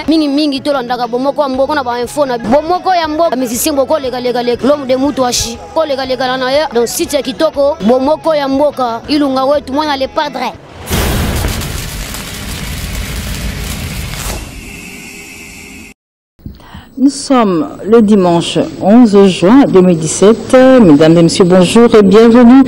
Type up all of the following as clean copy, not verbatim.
mingi mingi to landaka bomoko mboko na ba info na bomoko ya mboka musicien boko lega l'homme de Mutuashi ko lega na ya dans site ya kitoko bomoko ya mboka ilunga wetu mwana le padre. Nous sommes le dimanche 11 juin 2017. Mesdames et messieurs, bonjour et bienvenue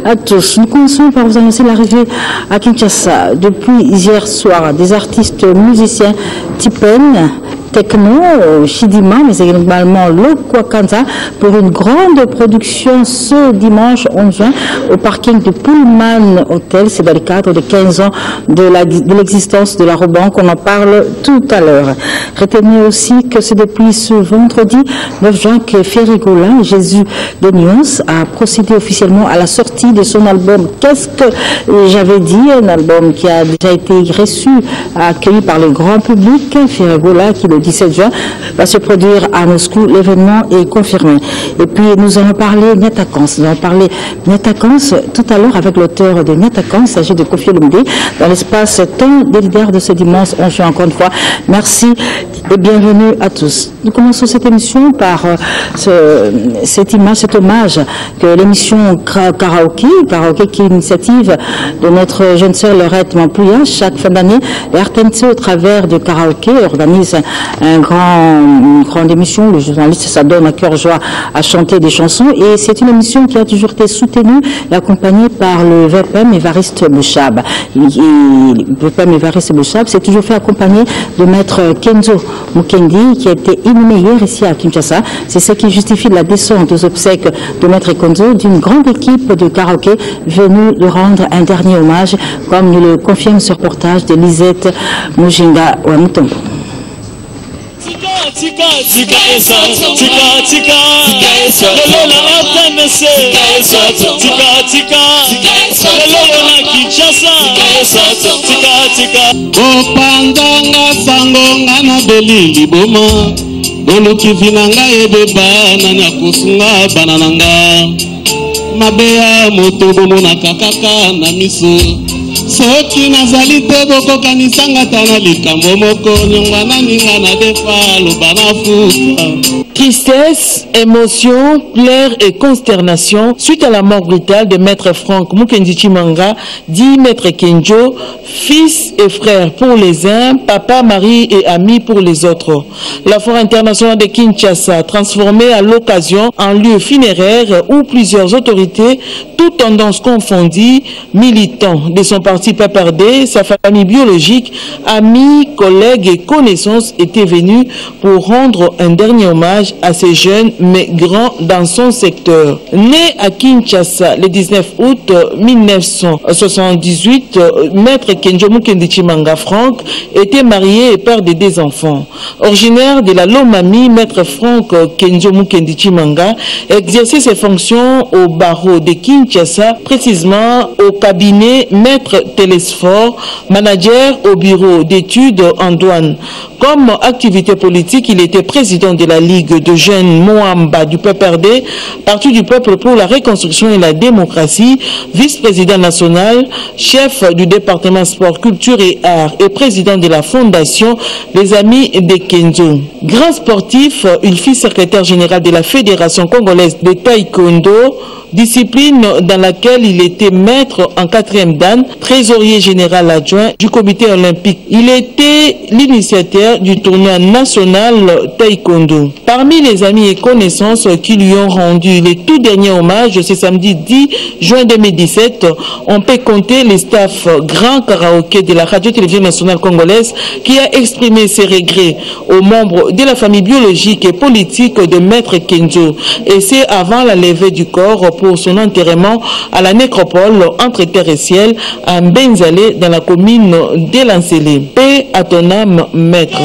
à tous. Nous commençons par vous annoncer l'arrivée à Kinshasa depuis hier soir des artistes musiciens Tipen, Techno, Chidima, mais également Lokwakanza pour une grande production ce dimanche 11 juin au parking de Pullman Hotel. C'est dans le cadre de 15 ans de l'existence de la Robank. On en parle tout à l'heure. Retenez aussi que c'est depuis ce vendredi 9 juin que Ferrigola, Jésus de Nuance, a procédé officiellement à la sortie de son album Qu'est-ce que j'avais dit, un album qui a déjà été reçu, accueilli par le grand public. Ferrigola qui le 17 juin va se produire à Moscou. L'événement est confirmé. Et puis nous allons parler Nyatakans. Nous allons parler Nyatakans tout à l'heure avec l'auteur de Nyatakans. Il s'agit de Kofi Olomide dans l'espace temps des leaders de ce dimanche 11 juin. Encore une fois, merci et bienvenue à tous. Nous commençons cette émission par cet hommage que l'émission Karaoké qui est une initiative de notre jeune sœur Laurette Mampouya. Chaque fin d'année, l'RTNC au travers de Karaoké organise une grande émission. Le journaliste, ça donne à cœur joie à chanter des chansons. Et c'est une émission qui a toujours été soutenue et accompagnée par le VPM Évariste Bouchab. Le VPM Évariste Bouchab s'est toujours fait accompagner de maître Kenzo Mukendi, qui a été inhumé hier ici à Kinshasa. C'est ce qui justifie la descente aux obsèques de maître Kenzo d'une grande équipe de karaoké venue de rendre un dernier hommage, comme nous le confirme ce reportage de Lisette Mujinga Wamutombo. Tika esa tika lelo na RTNC tika lelo na Kinshasa tika opandanga sangonga na belili boma boluki vinanga ebeba na nyakusunga banananga mabeya motobo mona kakaka na miso soki nazali te bokokanisanga tana likambo moko nyongwana ninga na defa lobana futa. Tristesse, émotion, pleurs et consternation suite à la mort brutale de Maître Franck Mukendi Chimanga, dit Maître Kenjo, fils et frère pour les uns, papa, mari et ami pour les autres. La forêt internationale de Kinshasa, transformée à l'occasion en lieu funéraire où plusieurs autorités, toutes tendances confondues, militants de son parti PPRD, sa famille biologique, amis, collègues et connaissances étaient venus pour rendre un dernier hommage à ces jeunes mais grands dans son secteur. Né à Kinshasa le 19 août 1978, Maître Kenjo Mukendi Chimanga Franck était marié et père de 2 enfants. Originaire de la Lomami, Maître Franck Kenjo Mukendi Chimanga exerçait ses fonctions au barreau de Kinshasa, précisément au cabinet Maître Télésphore, manager au bureau d'études en douane. Comme activité politique, il était président de la Ligue de jeunes Moamba du PPRD, Parti du peuple pour la reconstruction et la démocratie, vice-président national, chef du département sport, culture et art et président de la fondation Les Amis de Kenzo. Grand sportif, il fut secrétaire général de la Fédération congolaise de taekwondo, discipline dans laquelle il était maître en 4e dan, trésorier général adjoint du comité olympique. Il était l'initiateur du tournoi national taekwondo. Parmi les amis et connaissances qui lui ont rendu les tout derniers hommages ce samedi 10 juin 2017, on peut compter les staffs Grand Karaoké de la radio-télévision nationale congolaise qui a exprimé ses regrets aux membres de la famille biologique et politique de Maître Kenzo. Et c'est avant la levée du corps pour son enterrement à la nécropole entre terre et ciel à Mbenzale dans la commune de Lancélé. Paix à ton âme, Maître.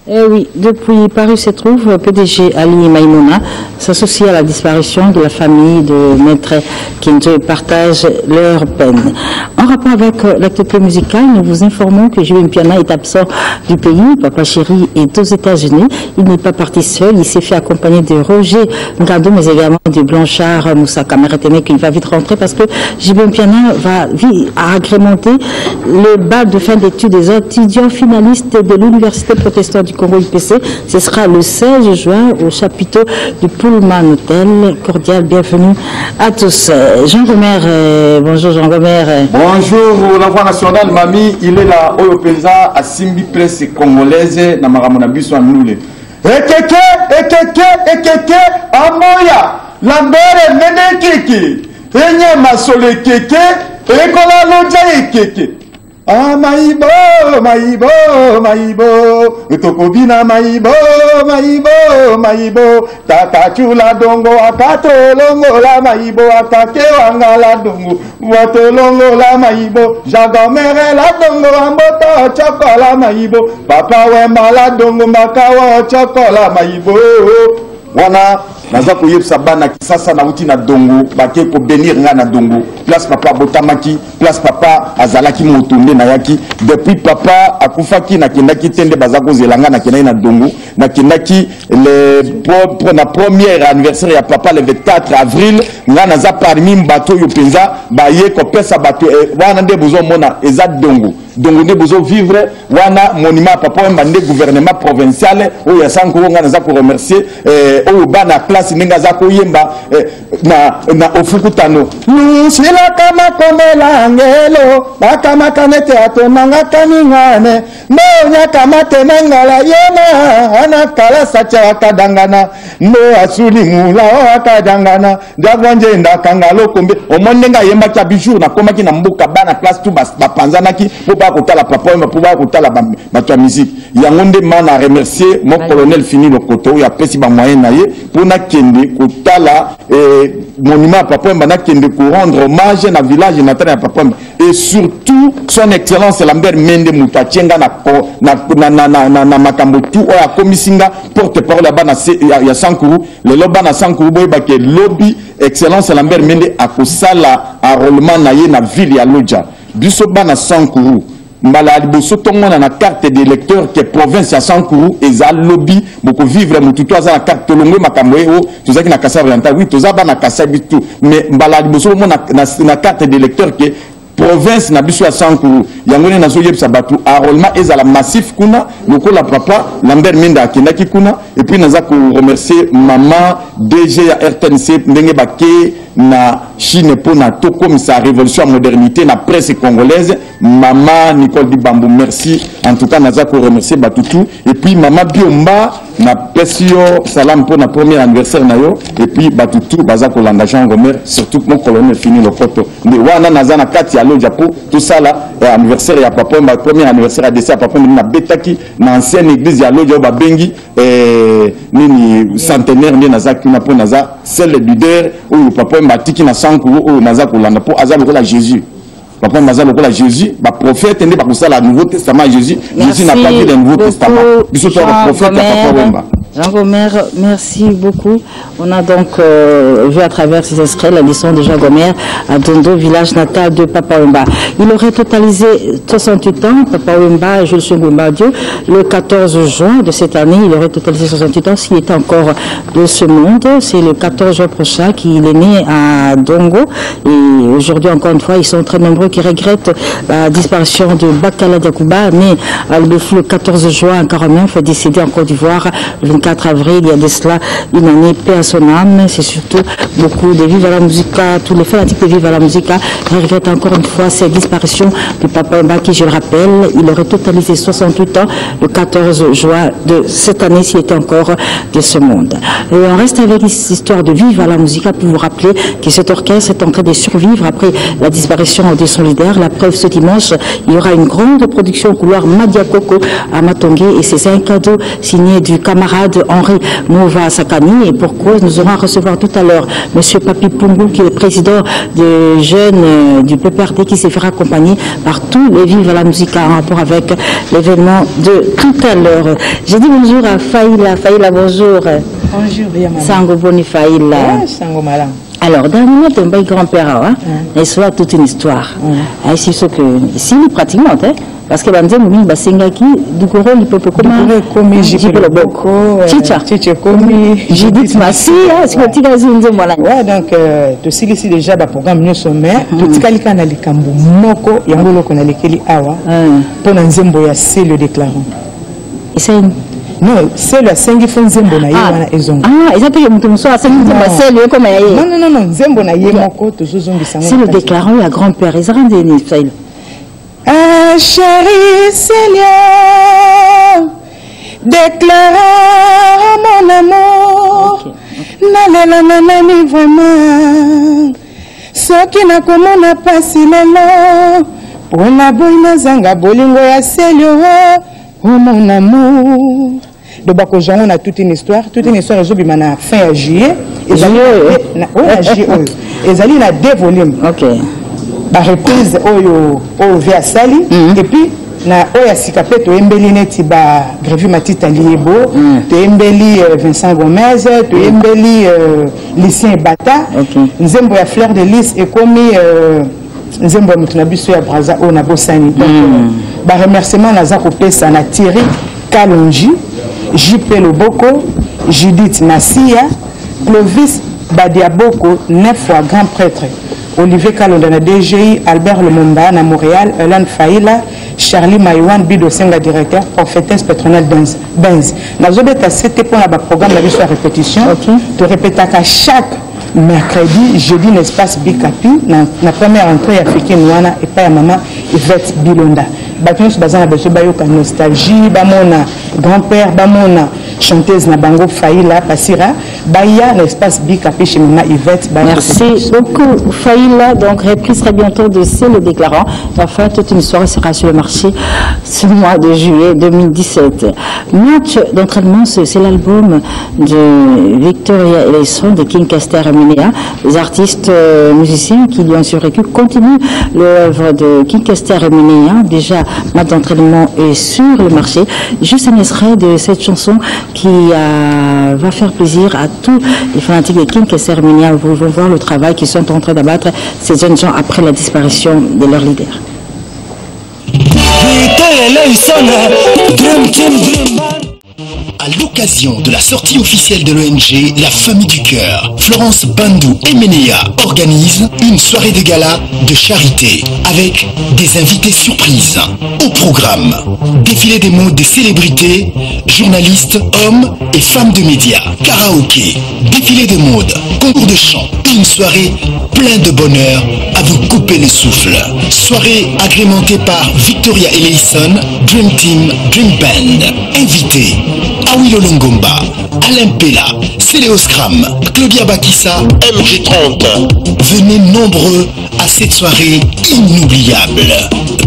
Eh oui, depuis Paris se trouve PDG Ali Maïmouna, s'associent à la disparition de la famille de Maître Kenzo et partagent leur peine. En rapport avec l'actualité musicale, nous vous informons que Julien Piana est absent du pays. Papa Chéri est aux États-Unis. Il n'est pas parti seul. Il s'est fait accompagner de Roger Ngando, mais également de Blanchard Moussa Kamaratémé, qu'il va vite rentrer parce que Julien Piana va vite agrémenter le bal de fin d'études des étudiants finalistes de l'Université protestante du Congo UPC. Ce sera le 16 juin au chapiteau du Pullman Hotel. Cordial bienvenue à tous. Jean Gomer, bonjour Jean Gomer. Bonjour, la voix nationale, mamie, il est là, au Penza, à Simbi Presse congolaise, na Maramona Biso Anoule. Ekeke, Amoya, Lambert, Mene Keke, Enya Masole Keke, Ekola Loja Keke. Ah, Maïbo, Tokobina Maïbo, Tata Chula Dongo, Akato Longo la Maïbo, Atake Wangala Dongo, Watolongo la Maïbo, Jagomere la Dongo, Amboto, Chocola Maïbo, Papa Wemba la Dongo, Makawa, Chocola Maïbo. Wana naza koyebisa bana kisasa na uti na dongo bake ko benir nga na dongo place papa botamaki place papa azalaki motonde na yaki depuis papa akufaki na kindaki tende bazako zelanga na kinai na dongo na kindaki na premier anniversaire ya papa le 24 avril nga naza parmi mbato yo penza baye ko pesa bato wana nde bozo mona eza dongo nde bozo vivre wana monument papa mbande gouvernement provincial o ya sanko nga naza ko remercier o bana classe ninga za koyemba na ofukutano sila kama komela ngelo bakama kanete atonanga kaningane nonya kama tenangala yena ana kala sacha akadangana no asuli mula akadangana ndagwanje ndakangalo kombe omondenga yemba kya bijou na komaki na mboka bana classe tout bapanzanaki po ba kotala papa po ba kotala ba musique yango nde mana remercier mon colonel Fini Lokoto ya pesi ba moyen na ye pour na kende kotala monument papa na kende ko rendre hommage na village natal ya papa et surtout son excellence Lambert Mende Mutachenga na makambo tout o ya komisinga porte parole ya bana ya Sankuru le loba na Sankuru boy ba ke lobby excellence Lambert Mende akosala enrôlement na ye na ville ya Lodja biso bana Sankuru mbala liboso tongona na carte d'électeur que province ya Sankuru eza lobby boko vivre mututu aza na carte tolongwe makambo eo tozaki na Kasai oriental oui tozaba na Kasai bitu mais mbala liboso mona na carte d'électeur que province na biso ya Sankuru yangone na zoyebisa batu enrôlement ezala massif kuna lokola papa Lambert Minda akendaki kuna et puis naza ko remercier maman DG ya RTNC ndenge bake na Chine pour na toko sa révolution modernité na presse congolaise maman Nicole Dibambo merci en tout cas naza ko remercier batutu et puis maman Biomba na pesio salam pour na premier anniversaire na yo et puis batutu baza ko landa Jean Gomer surtout mon colonel Fini Lokoto ndi wana naza na kati ya Lodja pour tout ça là anniversaire ya papa ma premier anniversaire a décès papa na betaki na ancienne église ya Lodja ba bengi nini centenaire ndi naza kuna pour naza c'est le leader ou papa matiki na Sankuru ou naza kolanda pour azalo ko la Jésus papa naza ko la Jésus ba prophète ndi ba kusala nouveau testament Jésus Jésus n'a pas vu le nouveau testament biso to prophète papa Wemba. Jean Gomer, merci beaucoup. On a donc vu à travers ces extraits la leçon de Jean Gomer à Dondo, village natal de Papa Wemba. Il aurait totalisé 68 ans, Papa Wemba, Jules Sungumba Dieu, le 14 juin de cette année. Il aurait totalisé 68 ans s'il était encore de ce monde. C'est le 14 juin prochain qu'il est né à Dongo. Et aujourd'hui, encore une fois, ils sont très nombreux qui regrettent la disparition de Bakala Diakouba, né à Lubefou le 14 juin 49, décédé en Côte d'Ivoire le 24 avril, il y a de cela une année, paix à son âme. C'est surtout beaucoup de Vive à la Musica, tous les fanatiques de Vive à la Musica regrettent encore une fois cette disparition de Papa Wemba qui, je le rappelle, il aurait totalisé 68 ans le 14 juin de cette année s'il était encore de ce monde. Et on reste avec l'histoire de Vive à la Musica pour vous rappeler que cet orchestre est en train de survivre après la disparition de son leader. La preuve, ce dimanche, il y aura une grande production au couloir Madia Koko à Matongé et c'est un cadeau signé du camarade stade Henri Mouva Sakani. Et pour cause, nous aurons à recevoir tout à l'heure M. Papi Pungu, qui est le président des jeunes du PPRD, qui s'est fait accompagner par tous les Vives à la musique en rapport avec l'événement de tout à l'heure. J'ai dit bonjour à Faïla. Faïla, bonjour. Bonjour, bien maman. Sango Boni Faïla. Sango Malam. Alors, dernièrement, tu as un grand-père, et soit toute une histoire. C'est ce que, si pratiquement, parce que Banzé Moumi Basengaki, Dukoro, il peut comme Chicha, Judith Massi, est-ce que tu as dit voilà? Ouais, donc, tu sais ici déjà, le programme nous sommet, tout ce qu'il y a dans les Kambo, Moko, Yangolo, qu'on a les Keli Awa, pour Nzembo, c'est le déclarant. Non, c'est le 5 fois Nzembo na yewana ezongo. Ah, ils appellent mon soir 5 c'est le comme aye. Non, Nzembo na yemoko to zozongi sango. C'est le déclarant à grand-père, ils rendent des fail. Ah chérie Seigneur, déclare mon amour. Nalela nanani vraiment. Ce qui n'a comme on a passé lelo. Pona boina zanga bolingo ya Seigneur. Oh mon amour. Donc, on a toute une histoire. Toute une histoire, ils ont fin à juillet. Ils allaient dans deux volumes. Ok. La reprise, au Viasali. Et puis, na oya sikapé to embeli neti ba Grévy Matita Liebo, to embeli Vincent Gomez, to embeli Lucien Bata. Nzembo ya Fleur de Lys et commis Nzembo Mutunabiso ya Braza o na Bosani. Ba remerciement na zako pesa na Thierry Kalonji, JP Loboko, Judith Massia, Clovis Badiaboko, 9 fois grand prêtre, Olivier Kalonda na DGI, Albert Lemomba na Montréal, Elan Faïla, Charlie Maïwan, Bido Senga directeur, prophétesse patronale Benz. Nous avons été pour le programme de la répétition, de répéter à chaque mercredi, jeudi, l'espace Bikapi, la première entrée africaine, et pas à maman Yvette Bilonda. Batons basant la nostalgie, bamona grand-père, bamona chanteuse na bango Faïla Passira, Baya l'espace Bikapi chez maman Yvette. Merci beaucoup Faïla, donc reprise très bientôt de C'est le déclarant. Enfin, toute une soirée sera sur le marché ce mois de juillet 2017. Match d'entraînement, c'est l'album de Victoria Eleison de King Caster Aménéa. Les artistes musiciens qui lui ont survécu continuent l'œuvre de King Caster Aménéa. Déjà, match d'entraînement est sur le marché. Juste un extrait de cette chanson qui va faire plaisir à tous les fanatiques de King Caster Aménéa. Vous allez voir le travail qu'ils sont en train d'abattre ces jeunes gens après la disparition de leur leader. À l'occasion de la sortie officielle de l'ONG La Famille du Cœur, Florence Bandou et Ménéa organisent une soirée de gala de charité avec des invités surprises. Au programme, défilé des modes des célébrités, journalistes, hommes et femmes de médias, karaoké, défilé de mode, concours de chant, une soirée pleine de bonheur à vous couper le souffle. Soirée agrémentée par Victoria Eleison, Dream Team, Dream Band. Invités Awilo Longomba, Alain Pella, Céléo Scram, Claudia Bakissa, MG30. Venez nombreux à cette soirée inoubliable.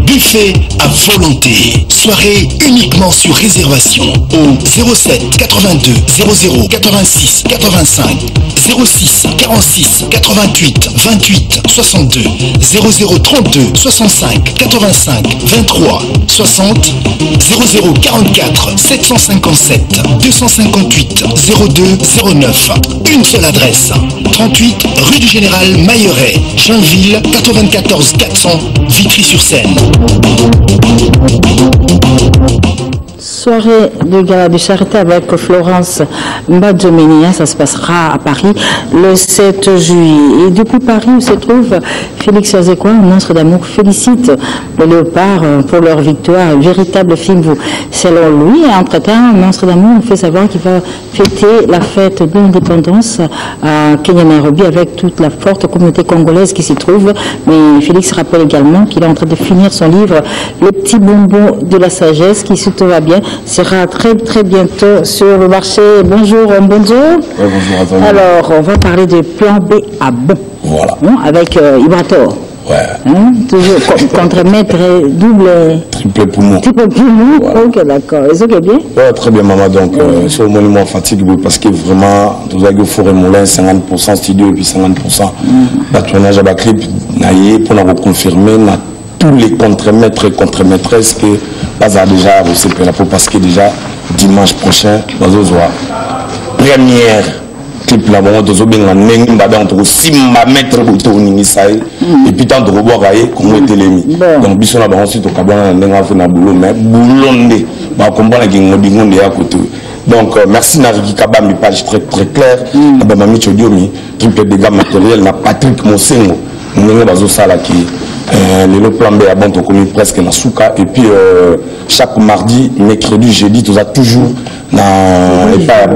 Buffet à volonté. Soirée uniquement sur réservation au 07 82 00 86 85 06 46 88 28 62 00 32 65 85 23 60 00 44 757 258 02 09. Une seule adresse, 38 rue du Général Mailleret, Jeanville, 94 400, Vitry-sur-Seine. Soirée de gala de charité avec Florence Mbadjoménia, ça se passera à Paris le 7 juillet. Et depuis Paris où se trouve Félix Azekwa, un monstre d'amour, félicite le Léopard pour leur victoire. Véritable film, selon lui. Et entre-temps, un monstre d'amour fait savoir qu'il va fêter la fête de l'indépendance à Kenya Nairobi avec toute la forte communauté congolaise qui s'y trouve. Mais Félix rappelle également qu'il est en train de finir son livre Le petit bonbon de la sagesse qui, si tout va bien, sera très bientôt sur le marché. Bonjour, bonjour. Bonjour. Alors, on va parler de plan B à bon. Voilà. Avec Ibrator. Ouais. Hein? Toujours contre-maître, double. Triple poumon. Triple poumon. Ouais. Ok, d'accord. Est-ce que bien? Ouais, très bien, maman. Donc, sur le monument fatigue, parce que vraiment, tout avez Forêt Moulin, 50% studio et puis 50% patronage à la clip, pour nous confirmer, tous les contre-maîtres et contre-maîtresses que pas à déjà reçu parce que déjà, dimanche prochain, dans le première clip là, bon, dans le entre Simba maître et puis tant de robots raillés, comme était les mis. Donc, bisous là, ensuite, au cabana, on a fait un boulot, mais boulonde, bah, comprendre qu'il y a des à côté. Donc, merci Nariki Kaba, mes pages très très claires. Abamami Chodiomi, triple dégâts matériels, na Patrick Mosengo, nous avons ça là qui le plan B à bon commis presque na Souka. Et puis, chaque mardi, mercredi, jeudi, tout ça toujours na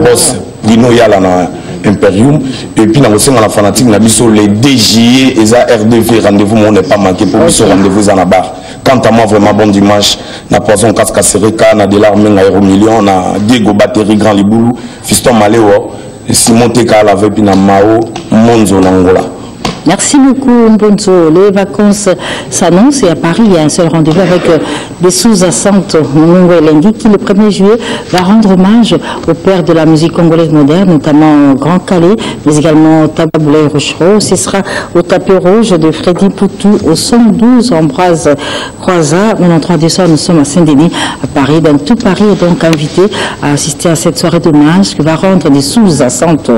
boss Bruno Yala na Imperium. Et puis, nous avons la fanatique, nous avons les DJE et ça RDV, rendez-vous, on n'est pas manqué pour ce rendez-vous à la barre. Quant à moi, vraiment bon dimanche, na Poisson Casca Sereka, na Delarme, na Aéromillion, na Diego Battery, Grand Liboulou, Fiston Maléo, Simon Teka, la Vepi, na Mao, Monzo, Nangola. Merci beaucoup, Mbonzo. Les vacances s'annoncent et à Paris, il y a un seul rendez-vous avec des sous-jacentes Mungo Elengi qui, le 1er juillet, va rendre hommage au père de la musique congolaise moderne, notamment Grand Calais, mais également Tababoulay Rochereau. Ce sera au tapis rouge de Freddy Poutou au 112 Ambroise Croizat. Le 3 décembre, nous sommes à Saint-Denis, à Paris. Dans tout Paris est donc invité à assister à cette soirée d'hommage que va rendre des sous-jacentes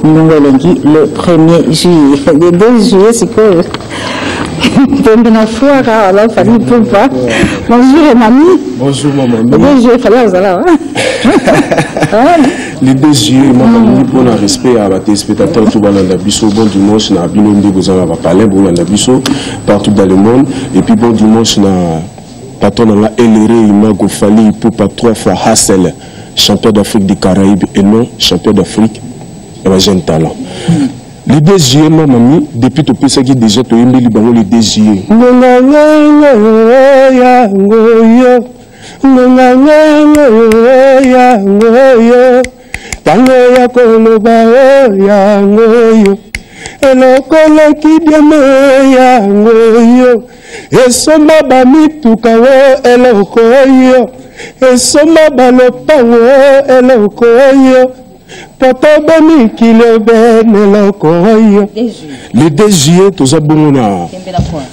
Mungo Elengi le 1er juillet. Les 2 juillet, c'est que bonjour mamie. Bonjour maman. Le 2 juillet, il fallait aux alors. Les 2 juillet, maman, pour le respect à les spectateurs tout dans le biseau, bon dimanche, na Bilombi, vous en avez parlé, bon dans le biseau, partout dans le monde. Et puis bon dimanche, na patron dans la LRE, Imago Fali, pour pas 3 fois Hassel, champion d'Afrique des Caraïbes et non champion d'Afrique, un jeune talent. Les 2 juillet, ma mamie, depuis tout ça qui déjà tu aimes les 2 juillet. Les 2 juillet, tous à Bongona,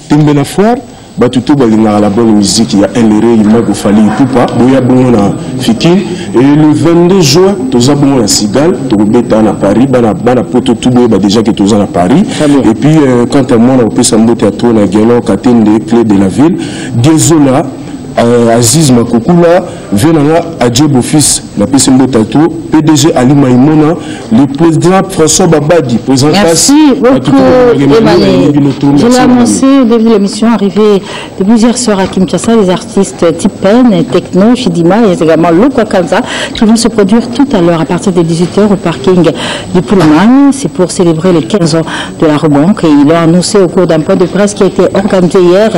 Timbena Foire, Batuto Balina, la bonne musique, il y a LRE, il m'a fallu Poupa, Boya Bongona, Fiki, et le 22 juin, tous à Bongona Sigal, Toubeta à Paris, Bana Poto Toubé, déjà que tous à Paris, et puis quant à moi, on peut s'en monter à tourner à Guélan, Catine des clés de la ville, Dézola, Aziz Makokula, Venanga, Adjeb Office, la PCMB Tatou, PDG Ali Maïmona, le président François Babadi, président. Merci beaucoup, Emmanuel. Je l'ai annoncé au début de l'émission, arrivé de plusieurs soirs à Kinshasa, les artistes Tipen, Techno, Chidima et également Luka Kanza qui vont se produire tout à l'heure à partir de 18h au parking du Pullman. C'est pour célébrer les 15 ans de la Rebanque et ils l'ont annoncé au cours d'un point de presse qui a été organisé hier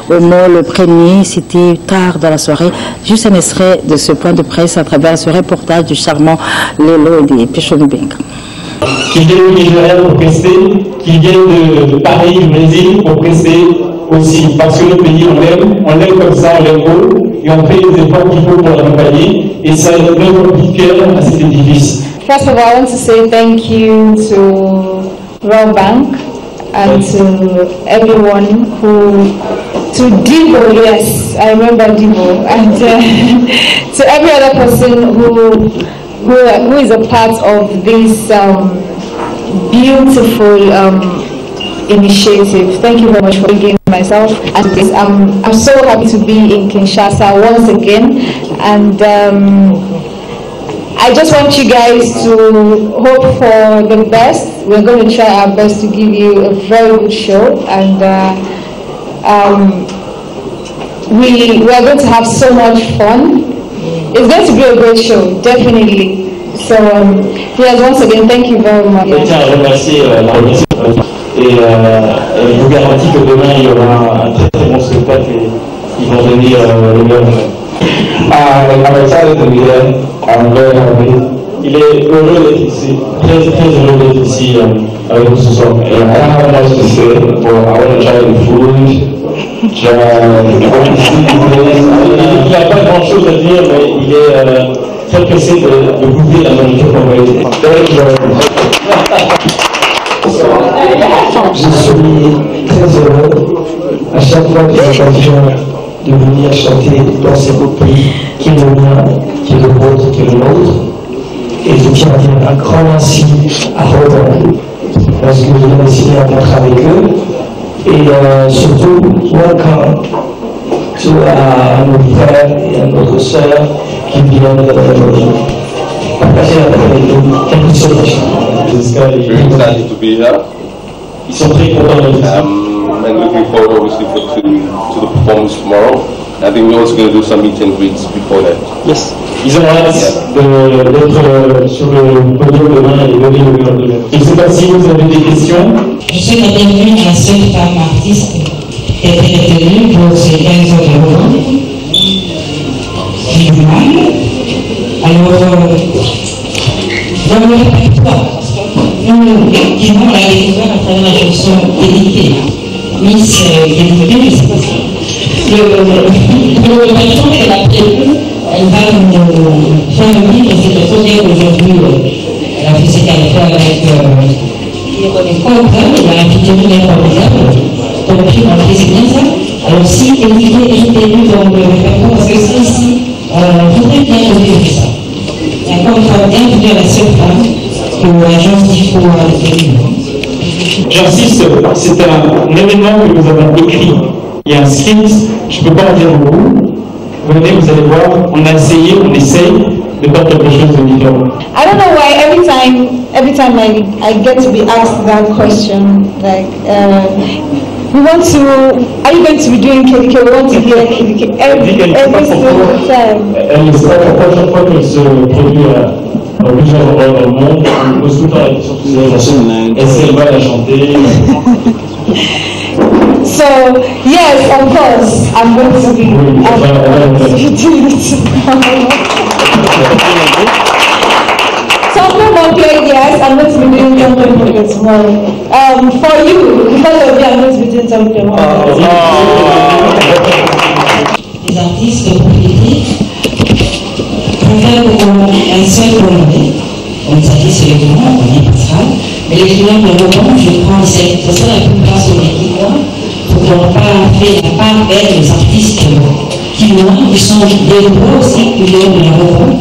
au mall le premier. C'était dans la soirée, juste un extrait de ce point de presse à travers ce reportage du charmant Lelo des Péchonoubenga. Qui viennent du Nigeria pour prester, qui viennent de Paris, du Brésil pour prester aussi, parce que le pays on l'aime comme ça, on l'aime beau, et on fait les efforts qu'il faut pour l'accompagner, et ça donne un petit cœur à cet édifice. First of all, I want to say thank you to World Bank and to everyone to Divo, yes, I remember Divo, and to every other person who is a part of this beautiful initiative. Thank you very much for bringing myself. And I'm so happy to be in Kinshasa once again, and I just want you guys to hope for the best. We're going to try our best to give you a very good show, and we are going to have so much fun. It's going to be a great show, definitely. So, yes, once again, thank you very much. Je tiens à remercier la remise et je vous garantis que demain il y aura un très très bon spectacle et ils vont donner le meilleur. I'm excited to be here. I'm very happy. Il est heureux d'être ici, très très heureux d'être ici. avec nous ce soir. Et I don't have much to say, but I want to try the food. Il n'y a pas grand chose à dire, mais il est très pressé de goûter la nourriture qu'on va aider. Je suis très heureux à chaque fois que j'ai l'occasion de venir chanter dans ces beaux pays qui est le mien, qui est le vôtre, qui est le nôtre. Et je tiens à dire un grand merci à Rodin, parce que je viens signer un contrat avec eux. Et surtout, welcome à nos frères et à notre sœur qui viennent partager avec nous quelque chose de chant. Very excited to be here. Ils sont très contents d'être ici. And looking forward obviously to the performance tomorrow. I think we're also going to do some meet and greets before that. Yes. Ils ont hâte d'être sur le podium demain et donner le meilleur d'eux-mêmes. Je ne sais pas si vous avez des questions. Je souhaite la bienvenue à la seule femme artiste qui a été retenue pour ces 15 ans de Rouen. Alors, dans le répertoire, nous qui avons la découvert à travers la chanson éditée, Miss Guédoué, je ne sais pas si. Le répertoire qu'elle a prévu, elle va nous faire le livre, c'est le premier aujourd'hui. Elle a fait ce qu'elle a fait avec les comptes, elle a invité tous les formidables. Donc, on fait c'est bien ça. Alors, si édité est lu dans le répertoire, parce que c'est ici, il faudrait bien regarder ça. D'accord, il faut bien dire à la seule femme que l'agence d'IFO a obtenu. J'insiste, c'est un événement que nous avons écrit. Il y a un script, je ne peux pas en dire beaucoup. Venez, vous allez voir, on a essayé, on essaye de faire quelque chose de différent. I don't know why every time I get to be asked that question, like, we want to, are you going to be doing KDK? We want to hear KDK every single time. Elle ne sait pas pourquoi chaque fois qu'elle se produit dans plusieurs endroits dans le monde, on pose tout le temps la question sur cette chanson. Est-ce qu'elle va la chanter? So, yes, of course, I'm going to be doing it tomorrow. Something more played, yes, I'm going to be doing something for you tomorrow. For you, because of you, I'm going to be doing something tomorrow. Les artistes politiques préfèrent un seul Congolais. On nous a dit c'est le Gouin, on est Pascal. Mais les clients de Rouen, je prends c'est ça la plupart sur les clients. Pour qu'on n'a pas fait la part d'elle, les artistes qui sont des gros aussi, qui viennent de la Rouen.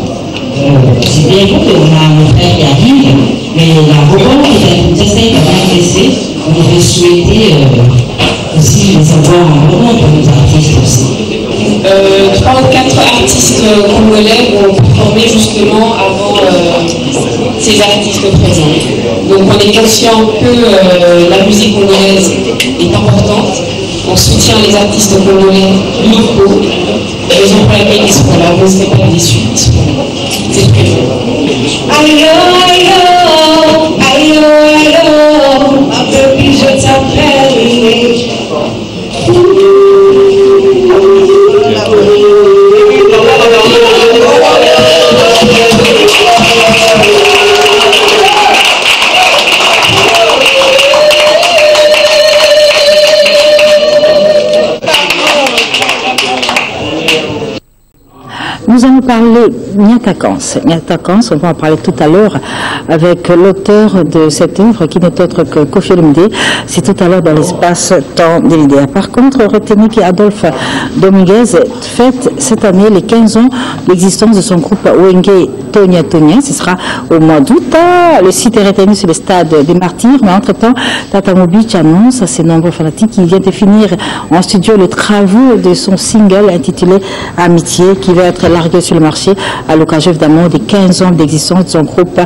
C'est bien qu'on a un frère qui arrive, mais la Rouen qui essaie de m'intéresser, on devrait souhaiter aussi les avoir en Rouen pour nos artistes aussi. 3 ou 4 artistes congolais vont performer justement avant ces artistes présents. Donc on est conscient que la musique congolaise est importante. On soutient les artistes congolais locaux. Raison pour laquelle ils seront là, vous ne serez pas déçus. C'est prévu. Allô, ma baby, je t'appelle. Nous allons parler Niatakans. Niatakans, on va en parler tout à l'heure avec l'auteur de cette œuvre qui n'est autre que Kofi Olomide. C'est tout à l'heure dans l'espace temps de l'idée. Par contre, retenez qu'Adolphe Dominguez fête cette année les 15 ans d'existence de son groupe Wenge Tonia Tonia. Ce sera au mois d'août. Le site est retenu sur le stade des Martyrs. Mais entre-temps, Tata Mobic annonce à ses nombreux fanatiques qu'il vient de finir en studio les travaux de son single intitulé Amitié qui va être largué sur le marché à l'occasion évidemment des 15 ans d'existence de son groupe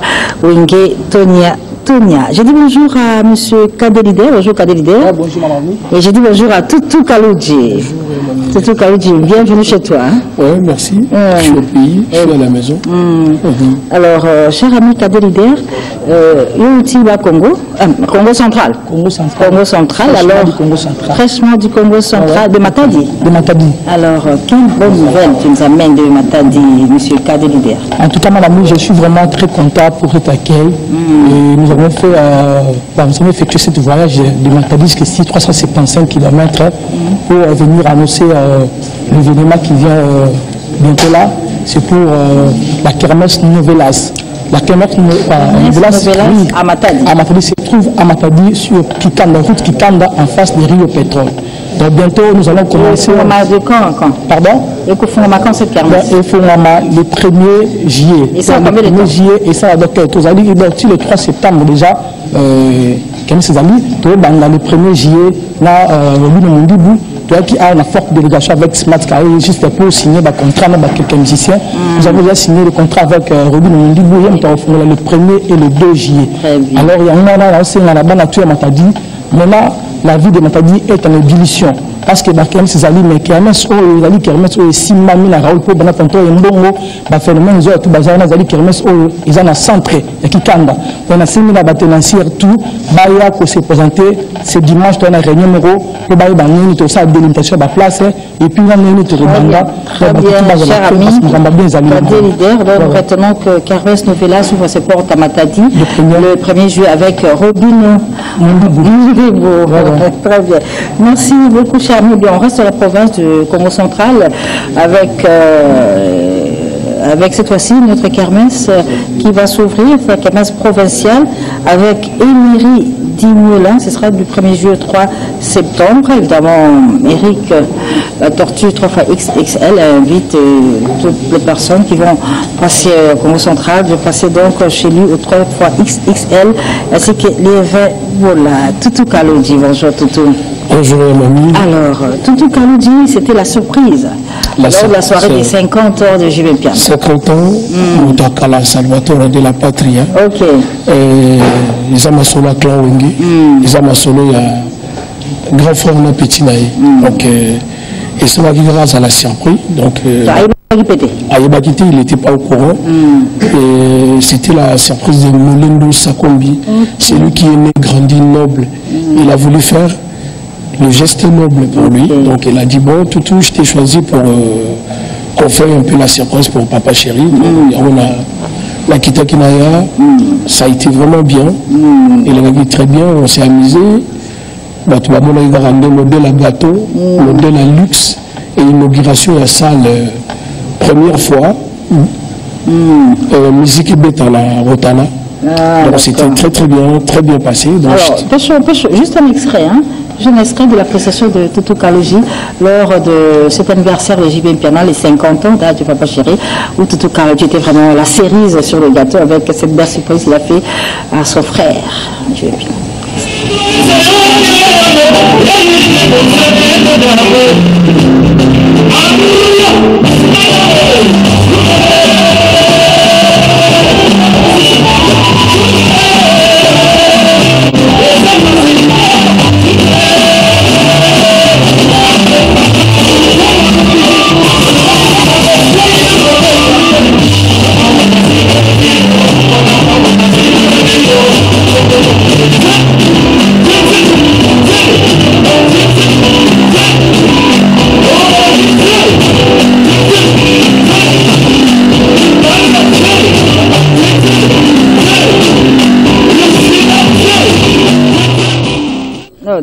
Wenge Tonia Tonia. J'ai dit bonjour à M. Kadelide. Bonjour Kadelide. Bonjour Maman. Et j'ai dit bonjour à Toutou Kaloudji. Bonjour Toutou Kaloudji, bienvenue chez toi. Hein? Oui, merci. Je suis au pays, je suis à la maison. Alors, cher ami Cadet Leader, Congo central. Congo central, alors, fraîchement du Congo central, de Matadi. De Matadi. Alors, quelle bonne nouvelle tu nous amènes de Matadi, monsieur Cadet Leader? En tout cas, madame, je suis vraiment très content pour cet accueil. Et nous avons effectué ce voyage de Matadi jusqu'ici 375 km pour venir annoncer l'événement qui vient bientôt là. C'est pour la kermesse Novelas. La kermesse Novelas à Matadi. À Matadi se trouve à Matadi sur Kikanda, route Kikanda en face des Rio Pétrole. Donc bientôt nous allons commencer. Quand Pardon? Et qu'on fait quand cette kermesse? Il faut le 1er juillet. Et ça va combien de temps? Juillet et ça donc le 3 septembre déjà. Comme ces amis, dans le 1er juillet, là, qui a une forte délégation avec Smart Carré, juste pour signer un contrat avec quelques musiciens. Nous avons déjà signé le contrat avec Robin Mondibou, le 1er et le 2 juillet. Alors, il y a un an, nature Matadi. Maintenant, la vie de Matadi est en ébullition. Parce que ces amis, mais kermesse, si mamie na Raoul pour Banatanto et Mbongo, phénomène, ils ont tout basé dans les kermesse, ils ont un centre, il y a Kikanda. On a 6 000 batenanciers, tout, Baya, qui s'est présenté, c'est dimanche, on a une réunion, pour Baya, tout ça, délimitation de la place, et puis on a une rebanda. Très bien, cher ami, Cadet Leader, donc maintenant que Kermesse Novelas ouvre ses portes à Matadi, le 1er juillet avec Robin Mondibou. Très bien. Merci beaucoup, cher ami. On reste dans la province du Congo central avec cette fois-ci notre kermesse qui va s'ouvrir, la kermesse provinciale avec Émiry Dimouela. Ce sera du 1er juillet au 3 septembre. Évidemment, Eric, la tortue 3xXL, invite toutes les personnes qui vont passer au Congo central, de passer donc chez lui au 3xXL, ainsi que les vins. Voilà, Toutou Kaloudji. Bonjour Toutou. Bonjour mamie. Alors, Toutou Kaloudji, c'était la surprise lors de la soirée des 50 ans de JB Piano. 50 ans, Moudakala Salvatore de la Patria. Ok. Ils ont solo à Clan Wengi. Ils ont solo il y a grand frère na petit naï. Donc, et c'est moi qui grâce à la surprise. Donc, Aïbakité, il n'était pas au courant. Et c'était la surprise de Molendo Sakombi. C'est lui qui est né, grandi, noble. Il a voulu faire le geste noble pour lui. Donc il a dit, bon, Toutou, je t'ai choisi pour qu'on fasse un peu la surprise pour Papa Chéri. On a la Kita Kinaya, ça a été vraiment bien. Il a dit très bien, on s'est amusé. Tout le monde a rendu modèle à gâteau, modèle à luxe et inauguration à la salle première fois. Musique et bête à la Rotana. Donc c'était très bien passé. Donc alors, juste un extrait, hein. Un extrait de l'appréciation de Toutou Kaloudji lors de cet anniversaire de JB Piano, les 50 ans d'âge de Papa Chéri, où Toutou Kaloudji était vraiment la cerise sur le gâteau avec cette belle surprise qu'il a fait à son frère. JB Piano.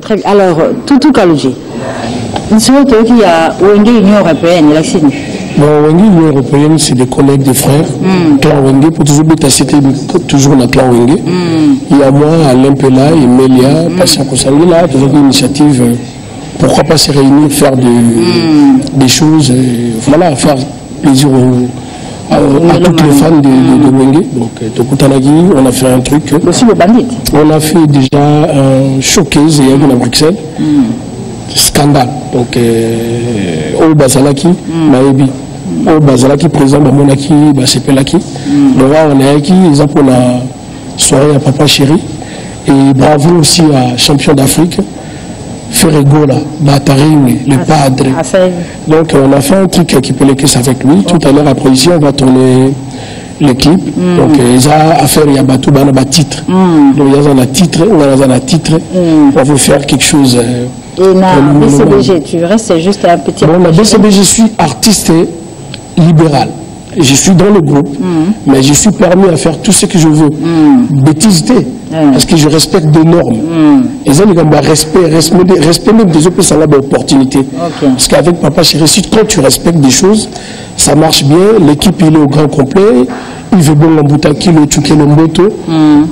Très bien. Alors, Toutou Kaloudji, il serait qu'il y a Wenge Union Européenne, il a signé. Bon, Wenge Union Européenne, c'est des collègues, des frères. Clan Wenge, pour toujours bien citer toujours la Clan Wenge. Il y a moi, Alain Pella, Emelia, Passion Kosangila, toujours une initiative. Pourquoi pas se réunir, faire des choses, voilà, faire plaisir à toutes les fans de Wenge. Donc, Tokutanagi, on a fait un truc. Aussi le bandit. On a fait déjà un showcase à Bruxelles. Scandale. Donc, au Bazalaki, Maébi. Au Bazalaki, président de Monaki, Sepelaki. Donc là, on est acquis, ils ont pour la soirée à Papa Chéri. Et bravo aussi à Champion d'Afrique. Ferregola, Batari, le padre. Donc on a fait un truc qui peut les caisses avec lui. Tout à l'heure après ici on va tourner le clip. Donc ils ont affaire il y a Batou Banaba titre. Donc il y a un titre, on va vous faire quelque chose. Et la BCBG, tu restes juste un petit. Bon, la BCBG, je suis artiste libéral. Je suis dans le groupe, mais je suis permis à faire tout ce que je veux. Bêtisité, parce que je respecte des normes. Et ça, il y a respect même des autres, ça a l'opportunité. Parce qu'avec Papa Chéri, quand tu respectes des choses, ça marche bien. L'équipe, il est au grand complet. Il veut bon l'emboutaki, le Tchouké, le Mboto.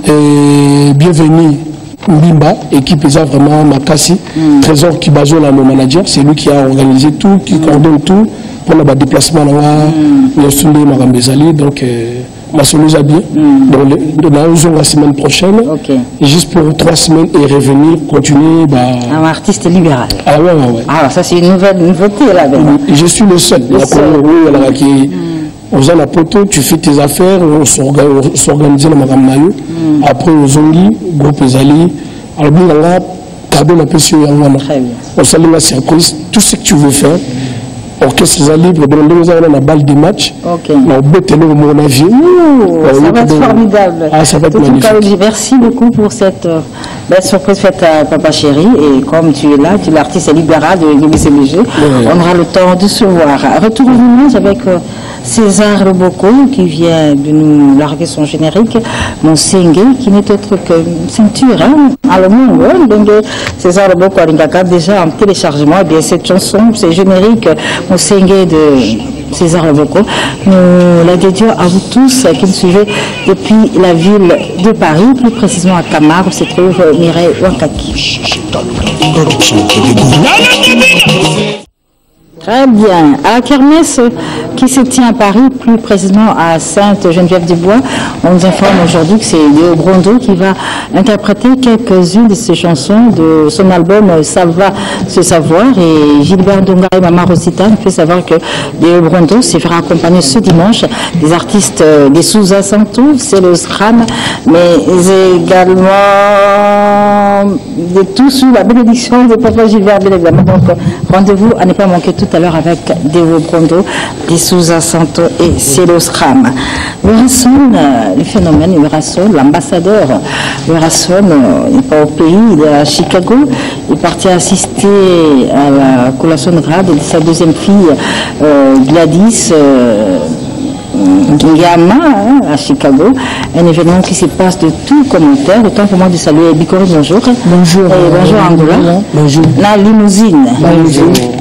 Et bienvenue. Mbimba, équipe est vraiment Makassi, Trésor Kibazo, mon manager, c'est lui qui a organisé tout, qui coordonne tout pour le déplacement donc ma solution bien. Donc la semaine prochaine, juste pour 3 semaines et revenir, continuer. Un artiste libéral. Ah ouais. Ah, ça c'est une nouveauté là. Je suis le seul. Aux la poto, tu fais tes affaires, on s'organise dans ma maillot. Après, aux ongi, groupe Zali, alors bien là, cadeau la pression, on s'allume la surprise, tout ce que tu veux faire. Orchestre libre, dans la balle des matchs. Ça va être formidable. Ça va être magnifique. Merci beaucoup pour cette belle surprise faite à Papa Chéri. Et comme tu es là, tu es l'artiste libéral de BCBG, on aura le temps de se voir. Retour au village avec César Loboko qui vient de nous larguer son générique. Mon Sengue qui n'est autre que ceinture à le monde. Donc César Loboko a déjà en téléchargement bien cette chanson, c'est générique. Mon Sengue de César Loboko. Nous la dédions à vous tous qui nous suivez depuis la ville de Paris, plus précisément à Camargue où se trouve Mireille Wankaki. Très bien. À la kermesse qui se tient à Paris, plus précisément à Sainte-Geneviève-des-Bois, on nous informe aujourd'hui que c'est Léo Brondo qui va interpréter quelques-unes de ses chansons de son album Ça va se savoir. Et Gilbert Ndonga et Mama Rosita nous fait savoir que Léo Brondo se fera accompagner ce dimanche des artistes des Souza Santo, c'est le SRAM, mais également de tout sous la bénédiction de Papa Gilbert, bien évidemment. Donc rendez-vous à ne pas manquer tout à l'heure avec Léo Brondo, des Souza Santo et Célosram. Urasson, le phénomène Urasson, l'ambassadeur Urasson n'est pas au pays, il est à Chicago. Il est parti assister à la collation de grade de sa deuxième fille Gladys Guyama à Chicago, un événement qui se passe de tout commentaire. Le temps pour moi de saluer Bikori, bonjour. Bonjour. Bonjour Angola. Bonjour. La limousine.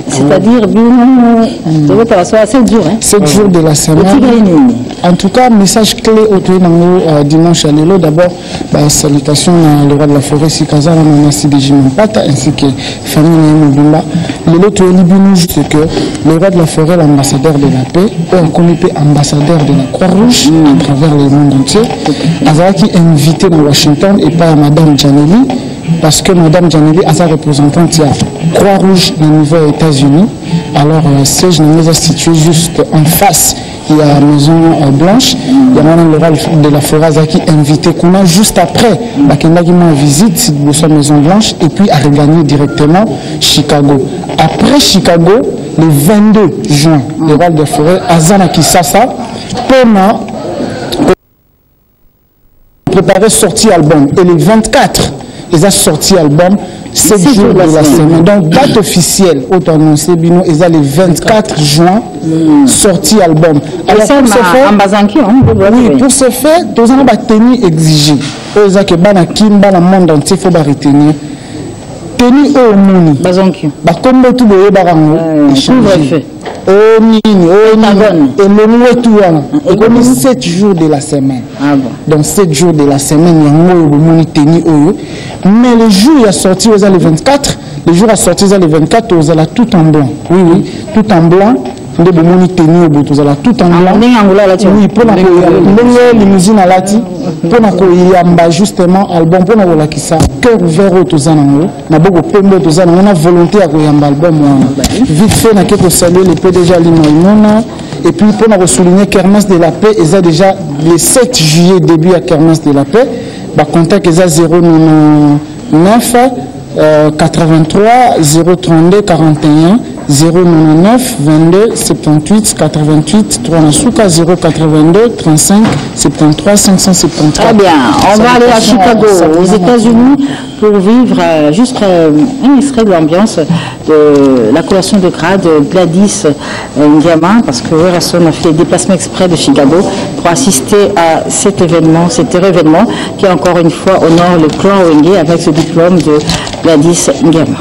C'est-à-dire, c'est 7 jours. 7 jours de la semaine. En tout cas, message clé au dimanche à Lélo. D'abord, salutations à le roi de la forêt, Sikaza, Manassi Bejimampata, ainsi que famille Mobimba. Lélo, tu es libéré, c'est que le roi de la forêt, l'ambassadeur de la paix, un comité ambassadeur de la Croix-Rouge à travers le monde entier, qui est invité dans Washington et pas à Madame Janelli, parce que Madame Janelli a sa représentante à Croix-Rouge au niveau des États-Unis. Alors, le siège est situé juste en face. Il y a la Maison Blanche, il y a le roi de la forêt qui est invité qu'on a juste après la visite de sa Maison Blanche et puis à regagner directement Chicago. Après Chicago, le 22 juin, le roi de la forêt, Azana Kisasa, pour préparer sortie album. Et le 24, ils ont sorti album 7 jours de la semaine. Donc, date officielle, autant annoncé, Bino, ils ont le 24 juin, sorti album. Alors, pour ce fait, oui, pour ce fait, tous on a tenue exigée. Ils ont que dans le monde entier, il faut retenir. Tenue au Mouni. Comme tout le monde, oh nini, et le mot est tout et comme 7 jours de la semaine. Donc 7 jours de la semaine, il y a un mot tenu. Mais le jour il a sorti aux le 24, le jour a sorti aux le 24, aux a tout en blanc. Oui, tout en blanc. Tout en blanc. Oui, pour la limousine à lati, pour la justement album, pour la ça, cœur ouvert au Tozanango, n'a beaucoup de Tozanango, on a volonté à un album. Vite fait, on a salué le PDG Limoimona, et puis pour souligner Kermesse de la paix, ils ont déjà le 7 juillet début à Kermesse de la paix, contact ils ont 099 83 032 41 099 22 78 88 3 Nasuka 082 35 73 573. Très bien, on va aller à Chicago, aux États-Unis, pour vivre juste un extrait de l'ambiance de la collation de grade Gladys Ndiama, parce que Rasson a fait des déplacements exprès de Chicago pour assister à cet événement qui encore une fois honore le clan Wenge avec ce diplôme de Gladys Ndiama.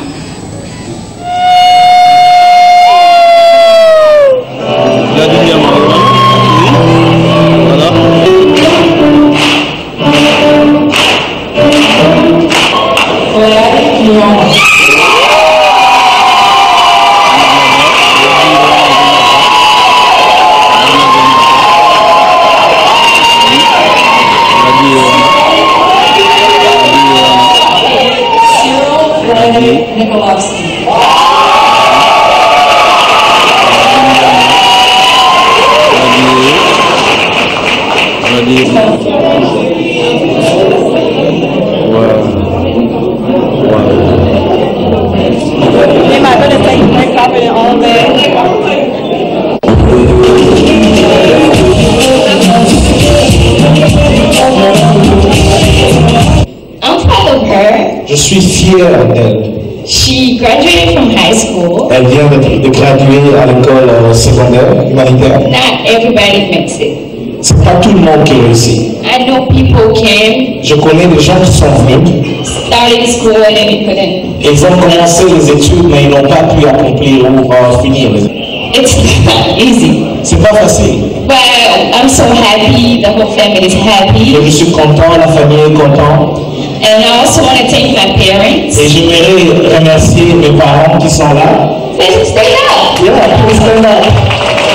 Je suis fier d'elle. She graduated from high school. Elle vient de graduer à l'école secondaire humanitaire. Not everybody makes it. C'est pas tout le monde qui réussit. I know people came, Je connais des gens qui sont venus. started school and they couldn't. Ils ont commencé les études, mais ils n'ont pas pu accomplir ou finir. It's not easy. C'est pas facile. But I'm so happy. The whole family is happy. Je suis content, la famille est contente. And I also want to thank my parents. Et j'aimerais remercier mes parents qui sont là. Please stand up. Yeah, please stand up.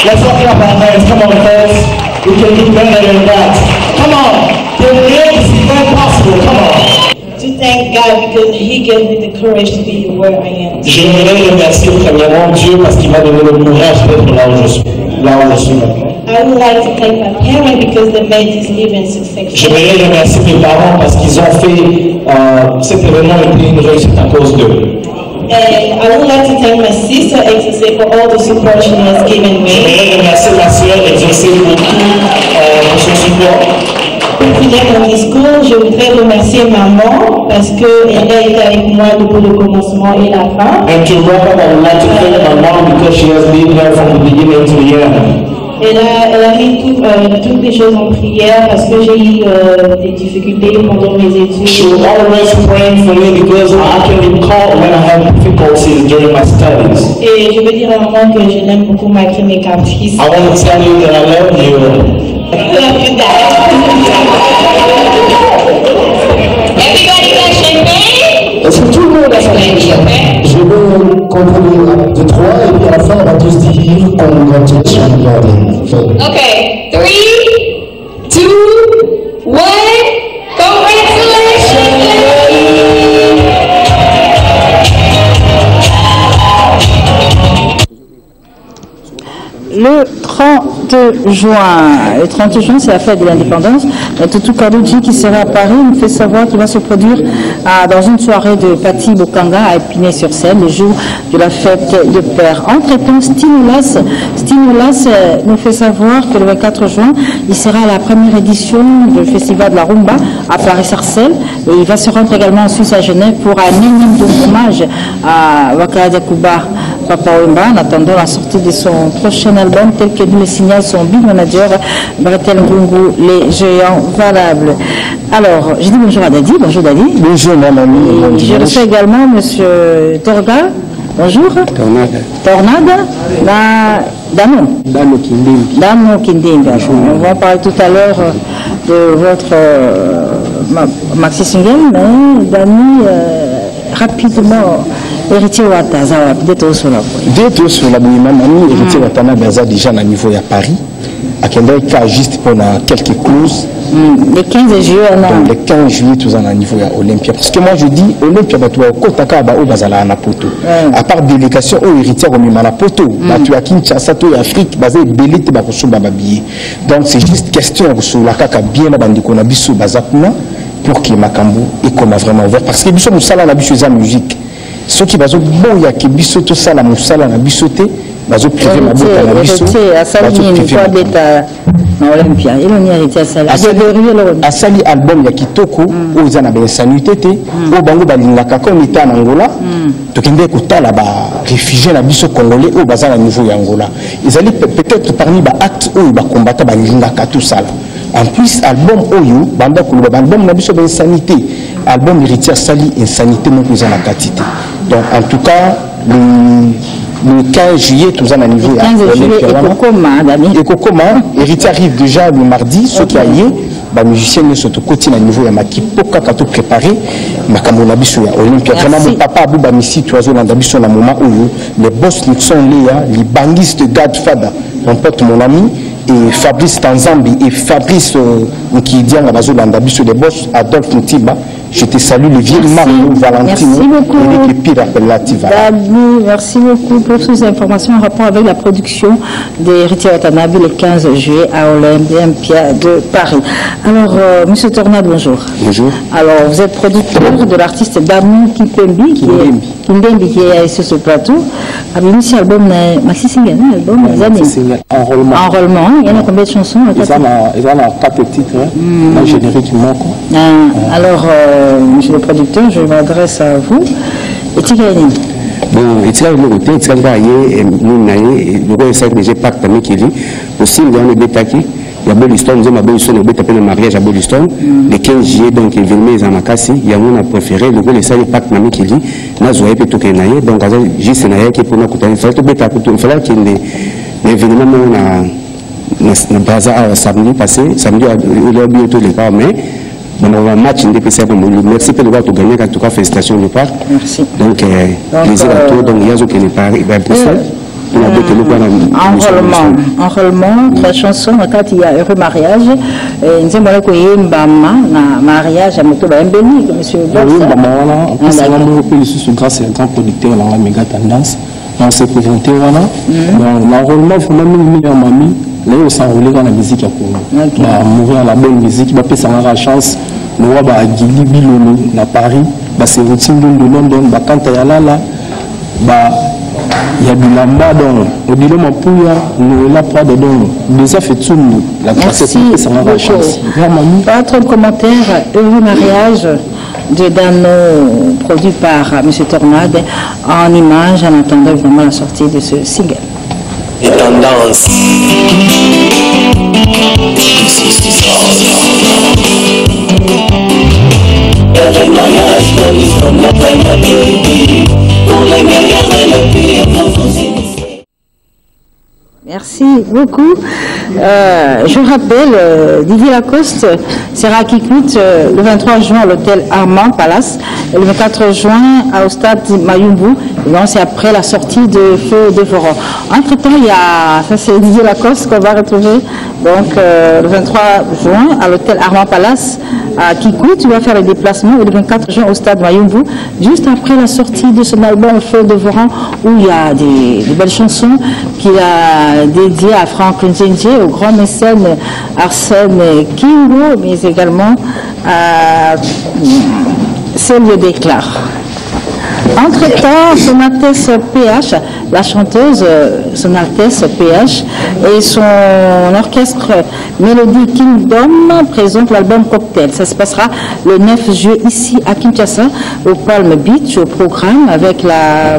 Let's not clap our hands. Come on, folks. We can do better than that. Come on. The next is very possible. Come on. To thank God because He gave me the courage to be where I am. J'aimerais remercier premièrement Dieu parce qu'il m'a donné le courage d'être là où je suis maintenant. I would like to thank my parents because they made this event successful. J'aimerais remercier mes parents parce qu'ils ont fait cet événement était une réussite à cause d'eux. And I would like to thank my sister Exercise for all the support she has given me. J'aimerais remercier ma sœur Exercise pour tout son support. Dans mon discours, je voudrais remercier maman parce qu'elle a été avec moi depuis le commencement et la fin. And to wrap up, I would like to thank my mom because she has been there from the beginning to the end. Elle a mis toutes les choses en prière parce que j'ai eu des difficultés pendant mes études. She was always praying for me because I can recall when I had difficulties during my studies. Et je veux dire à maman que je l'aime beaucoup malgré mes caprices. I want to tell you that I love you. Everybody got champagne? Est-ce que tout le monde a champagne? Je vais compter de 3 et puis à la fin on va tous dire congratulations. Okay, 3, 2, 1, congratulations! Le 30 juin, c'est la fête de l'indépendance. Toutou Kalouji qui sera à Paris nous fait savoir qu'il va se produire dans une soirée de Pati Bokanga à Épinay-sur-Seine le jour de la fête de Père. Entre-temps, Stinolas nous fait savoir que le 24 juin, il sera à la première édition du festival de la Rumba à Paris-Sarcelles et il va se rendre également en Suisse à Genève pour un énième hommage à Wakala Diakouba Papa Wemba en attendant la sortie de son prochain album tel que nous le signale son big manager Bretel Ngungu, les géants valables. Alors, je dis bonjour à Dadi. Bonjour Dadi. Bonjour mon ami. Je reçois également monsieur Torga. Bonjour. Tornade. Dano Kindinga. On va parler tout à l'heure de votre maxi single, mais Dani rapidement héritier Wata Zawa peut-être sur la ami héritier Watana Baza déjà à niveau à Paris à Kendrick juste pour quelques clauses. Le 15 juillet le 15 juillet tout à niveau à Olympia parce que moi je dis Olympia bah tu as Kotaka bah au Bazala na poto à part délégation au héritier au Mimana poto bah tu as Kinshasa to Afrique basé belite bah pour bah billet donc c'est juste question sur la kaka bien na bandiko na biso bazakuna pour que Makambu et comme vraiment ouvert parce que biso musala na biso za musique ceux qui bazo boya ki biso to sala musala na biso te bazo privé ma boka na biso na Olympia il on y hérité asali album ya kitoko o za na ba sanité te o bango balingaka comme état en Angola to kende ko tala ba réfugiés na biso congolais o baza na niveau ya Angola ils allaient peut-être parmi ba acte o ba combattre balingaka tout ça en plus album oyo banda kuluba album na biso ba sanité album héritier sali insanité mon cousin la quantité donc en tout cas le 15 juillet tout ça à niveau le 15 juillet et Kokoma héritier arrive déjà le mardi ce qui a lié ba musicien ne se côté na niveau ya makipo kaka to préparer makambo na biso ya Olympia vraiment mon papa Abouba Missi tu as na biso na moment où les boss Nixon Léa les bangistes Godfather mon pote mon ami et Fabrice Tanzambi et Fabrice qui dit à Bazo Landabiso les boss Adolphe Ntiba. Je te salue le vieux Mario Valentino avec les pires appellatives. Merci beaucoup pour toutes ces informations en rapport avec la production des Héritiers Watanabe le 15 juillet à Olympia de Paris. Alors, Monsieur Tornade, bonjour. Bonjour. Alors, vous êtes producteur de l'artiste Damou Kimpembi qui est ici sur le plateau. Avec un album, Maxi Single, album, Enrôlement. Il y en a combien de chansons? Il y en a 4 titres, un générique manque. Alors, monsieur le producteur, je m'adresse à vous. Et Tigani. Bon, et tu as eu le côté, tu as eu le côté, j'ai pas de qui vit. Aussi, il y a un bétaki. Il y a Boliston, nous avons un mariage à Boliston. Le 15 juillet, donc, il vient à Makassi. Il y a un préféré, le côté, c'est le pacte Nami qui vit. Nous avons tout qui est donc, juste un qui pour nous coûter. Il fallait tout bétaki, il fallait qu'il y ait un événement dans Brazza samedi passé. Samedi, il y a bientôt les cas, mais. Bon, on va match NDPC comme nous. Merci pour le voir tout gagner. En tout cas, félicitations de part. Merci. Donc, plaisir à tous. Donc, il y a ceux qui n'est pas Bruxelles. Enrôlement, la chanson, quand il y a heureux mariage, nous avons un mariage à Moto Mbeni, monsieur Bossa. Oui, c'est grâce à un grand producteur dans la méga tendance. On s'est présenté, l'enrôlement, il faut même une mamie. Là, on s'enroule dans la musique à Congo. On va mourir la bonne musique, on va passer la chance. On va à Guili, Bilolo, à Paris, c'est routine de London, quand il y a là, il y a du lamba dans le dilemme Pouya, nous là pas dedans. Déjà fait tout la merci beaucoup. Votre commentaire, heureux mariage de Dano produit par M. Tornade en image en attendant vraiment la sortie de ce single. Et tendance. Merci beaucoup. Je rappelle, Didier Lacoste sera à Kikout le 23 juin à l'hôtel Armand Palace et le 24 juin au stade Mayumbu. C'est après la sortie de Feu de Voron. Entre-temps, il y a, ça c'est Didier Lacoste qu'on va retrouver donc, le 23 juin à l'hôtel Armand Palace à Kikout. Il va faire le déplacement et le 24 juin au stade Mayumbu, juste après la sortie de son album Feu de Voron où il y a des belles chansons qu'il a dédiées à Franck Nzenje, au grand mécène Arsène Kingo, mais également à Céline Déclare. Entre-temps, Son Altesse PH, la chanteuse Son Altesse PH et son orchestre Melody Kingdom présentent l'album Cocktail. Ça se passera le 9 juillet ici à Kinshasa, au Palm Beach, au programme avec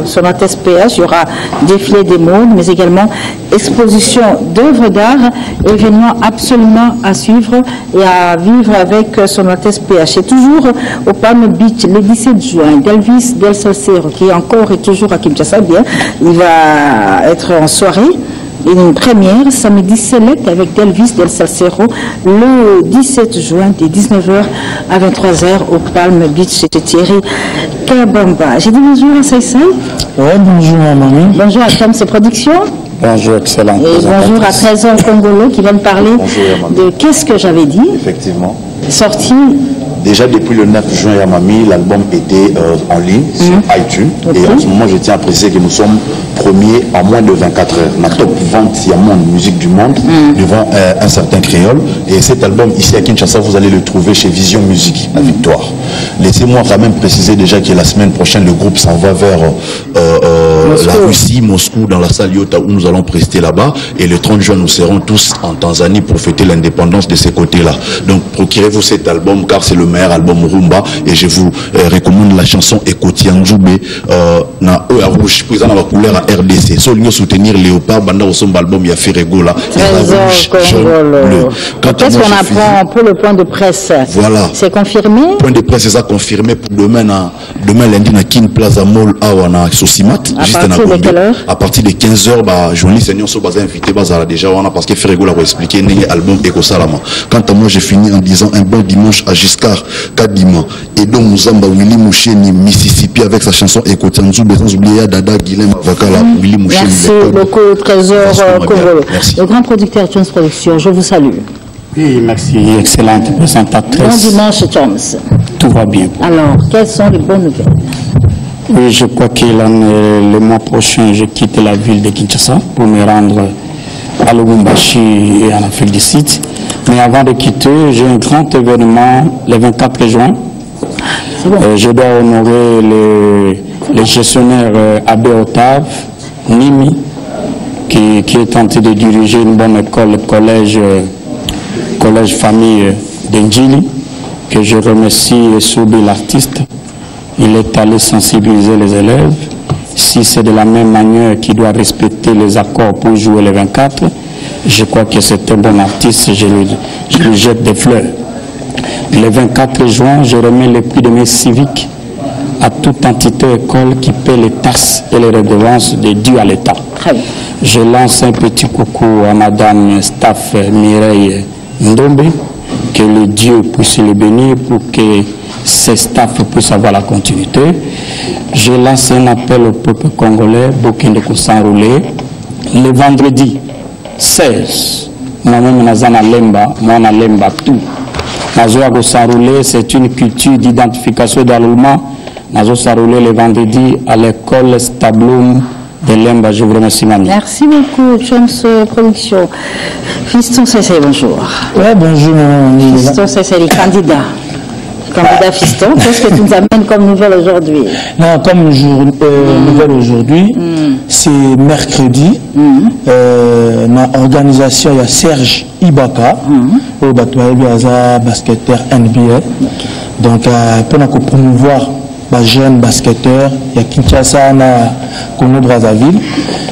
Son Altesse PH. Il y aura défilé des modes, mais également exposition d'œuvres d'art, événement absolument à suivre et à vivre avec Son Altesse PH. Et toujours au Palm Beach, le 17 juin, Delvis Del Salcero, qui encore et toujours à Kinshasa, bien, il va être en soirée. Une première samedi select avec Delvis Del Salcero le 17 juin de 19h à 23h au Palm Beach. C'était Thierry Kabamba. J'ai dit bonjour à Saïsaï. Oui, bonjour à Mamie. Bonjour à Tom, ses productions. Bonjour, excellent. Et bonjour à Trésor Congolo qui vient de parler de Qu'est-ce que j'avais dit. Effectivement. Sorti. Déjà depuis le 9 juin à Mamie, l'album était en ligne sur iTunes. Et en ce moment, je tiens à préciser que nous sommes premier en moins de 24 heures. La top vente, il y a moins de musique du monde devant un certain créole. Et cet album ici à Kinshasa, vous allez le trouver chez Vision Musique, la Victoire. Laissez-moi quand même préciser déjà que la semaine prochaine, le groupe s'en va vers la Russie, Moscou, dans la salle Yota où nous allons prester là-bas. Et le 30 juin, nous serons tous en Tanzanie pour fêter l'indépendance de ces côtés-là. Donc, procurez-vous cet album car c'est le meilleur album Rumba. Et je vous recommande la chanson Ekoti Anjoube na rouge, puis dans la couleur à RDC. Seulement soutenir Léopard, banda au son album, il y a Ferrego là. Qu'est-ce qu'on apprend pour le point de presse? Voilà. C'est confirmé? Point de presse, c'est ça confirmé pour demain lundi na Kin Plaza Mall à Sosimat. À partir de quelle heure? À partir de 15h, journaliste Seigneur so baza invité bazala déjà wana parce que Ferrego l'a expliqué n'est album Eko Salama. Quant à moi, j'ai fini en disant un bon dimanche à Giscard Kadima et donc Muzamba Willy Moucheni Mississippi avec sa chanson Eko Tanzoube sans oublier Dada Guilhem Vakala Willy Moucheni. Merci beaucoup Trésor Congolo. Le grand producteur Jones Production, je vous salue. Oui, merci, excellente présentatrice. Bon dimanche Jones. Tout va bien. Alors, quelles sont les bonnes nouvelles? Oui, je crois que le mois prochain, je quitte la ville de Kinshasa pour me rendre à Lubumbashi et en Afrique du Sud. Mais avant de quitter, j'ai un grand événement le 24 juin. Je dois honorer le gestionnaire Abbé Octave Nimi, qui est tenté de diriger une bonne école, le collège famille d'Engili, que je remercie et soubi l'artiste. Il est allé sensibiliser les élèves. Si c'est de la même manière qu'il doit respecter les accords pour jouer le 24, je crois que c'est un bon artiste, je lui jette des fleurs. Le 24 juin, je remets le prix de mes civiques à toute entité école qui paie les taxes et les redevances dues à l'État. Je lance un petit coucou à Madame Staff Mireille Ndombe, que le Dieu puisse le bénir pour que ces staffs puissent avoir la continuité. Je lance un appel au peuple congolais, Bokinde Kosanroulé, le vendredi 16, moi-même Nazana Lemba, moi na Lemba tout. Nazoa Kosanroulé, c'est une culture d'identification d'allouement. Nazo Saroulé le vendredi à l'école Stabloum de Lemba. Je vous remercie, Mami. Merci beaucoup, Jones Production. Fiston Cessé, bonjour. Oui, bonjour, Fiston Cessé, les candidats. Candidat Fiston, qu'est-ce que tu nous amènes comme nouvelle aujourd'hui? Non, comme nouvelle aujourd'hui, c'est mercredi. Dans l'organisation, il y a Serge Ibaka, au basketteur NBA. Donc, pour promouvoir les jeunes basketteurs, il y a Kinshasa, Congo Brazzaville.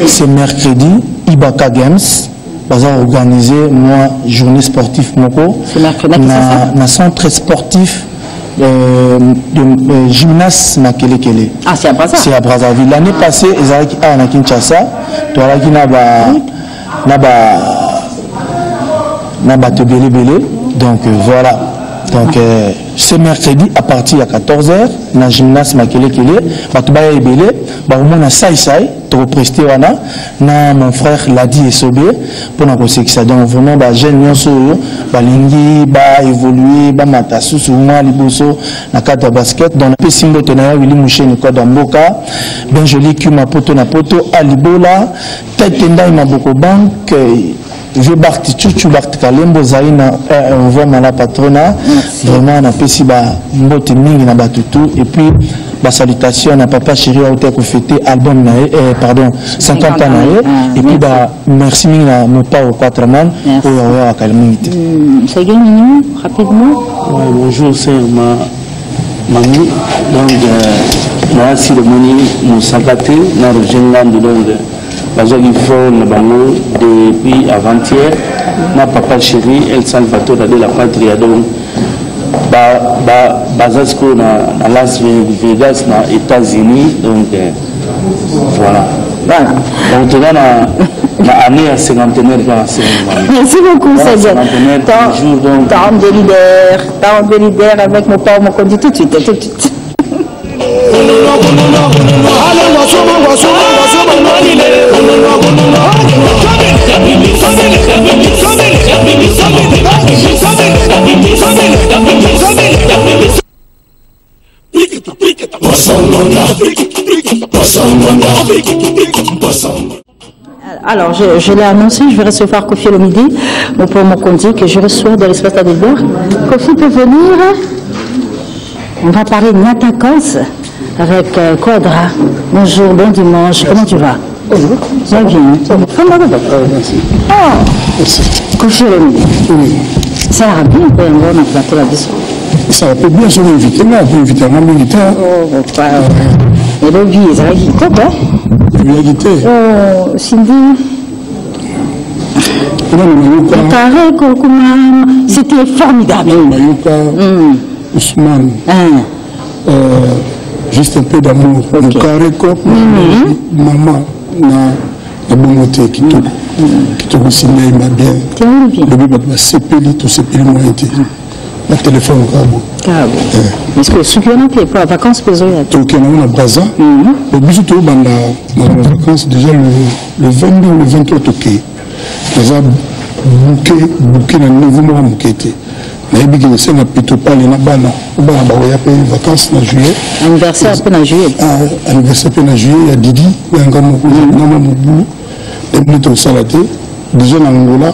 C'est mercredi, Ibaka Games. Nous avons organisé une journée sportive dans le centre sportif de gymnase na Kelekele. Ah, c'est à Brazzaville. C'est à Brazzaville. L'année passée, ils avaient à Kinshasa. Tu as dit donc voilà. Donc c'est mercredi à partir de 14h dans le gymnase Makelekele. Batubaya Ebele, Barumona Saïsaï, pour prester na mon frère Ladi Esobé pour nous conseiller ça. Donc vraiment ba jeune nyonso balingi ba évoluer ba matasu souvent liboso na cadre basket dans le simbo tenaya Willy Moucheni ko Mboka ben joli kuma poto na poto alibola tête ndai maboko bank je barti chuchu barti kalembo zaina on voit la patrona vraiment na pesi ba mbote mingi na batutu et puis la salutation à papa chéri a été fêté album pardon 50 ans et puis bah merci mille à mon père au Quatraman pour avoir calmité. C'est gagné rapidement. Bonjour c'est ma mamie donc la cérémonie nous s'agatté dans le général de Londres. Bazali Fon Bango depuis avant-hier ma papa chéri El Salvatore de la Patria donc Bazasko na Las Vegas na États-Unis donc voilà. Donc on a année à cinquantenaire dans la cérémonie. Merci beaucoup Seigneur. Temps de leader avec mon père, mon conduit tout de suite. Bossa Alors, je l'ai annoncé, je vais recevoir Kofi Olomide, mon pour mon dit que je reçois de l'espace d'Adelbert. Kofi peut venir. On va parler de Natakos avec Quadra. Bonjour, bon dimanche, comment tu vas? Ça va bien. Kofi Olomide. Ça va bien, on a plateau là-dessus. Ça peut bien se inviter là, on peut inviter un homme militaire. Oh, pas. Et le vie, ça va guider, quoi? Il a guidé. Oh, Cindy. C'était formidable. Mayuka, Ousmane. Juste un peu d'amour. Le carré cop, maman, na bongote qui te ressine, il m'a bien. Le bébé m'a sépeli, tout sépeli moi été. Le téléphone au cabo. Est-ce que ce qui en a fait pour les vacances, c'est donc on a Braza. Le bisou tout dans les vacances déjà le 22 ou le 23 toqué. On a bouqué dans le nouveau mois bouqué. On a dit que c'est un plutôt pas les nabana. On a payé les vacances en juillet. Anniversaire à peine en juillet. Anniversaire à peine en juillet. Il y a Didi, il y a un gars qui est au Salaté. Déjà en Angola.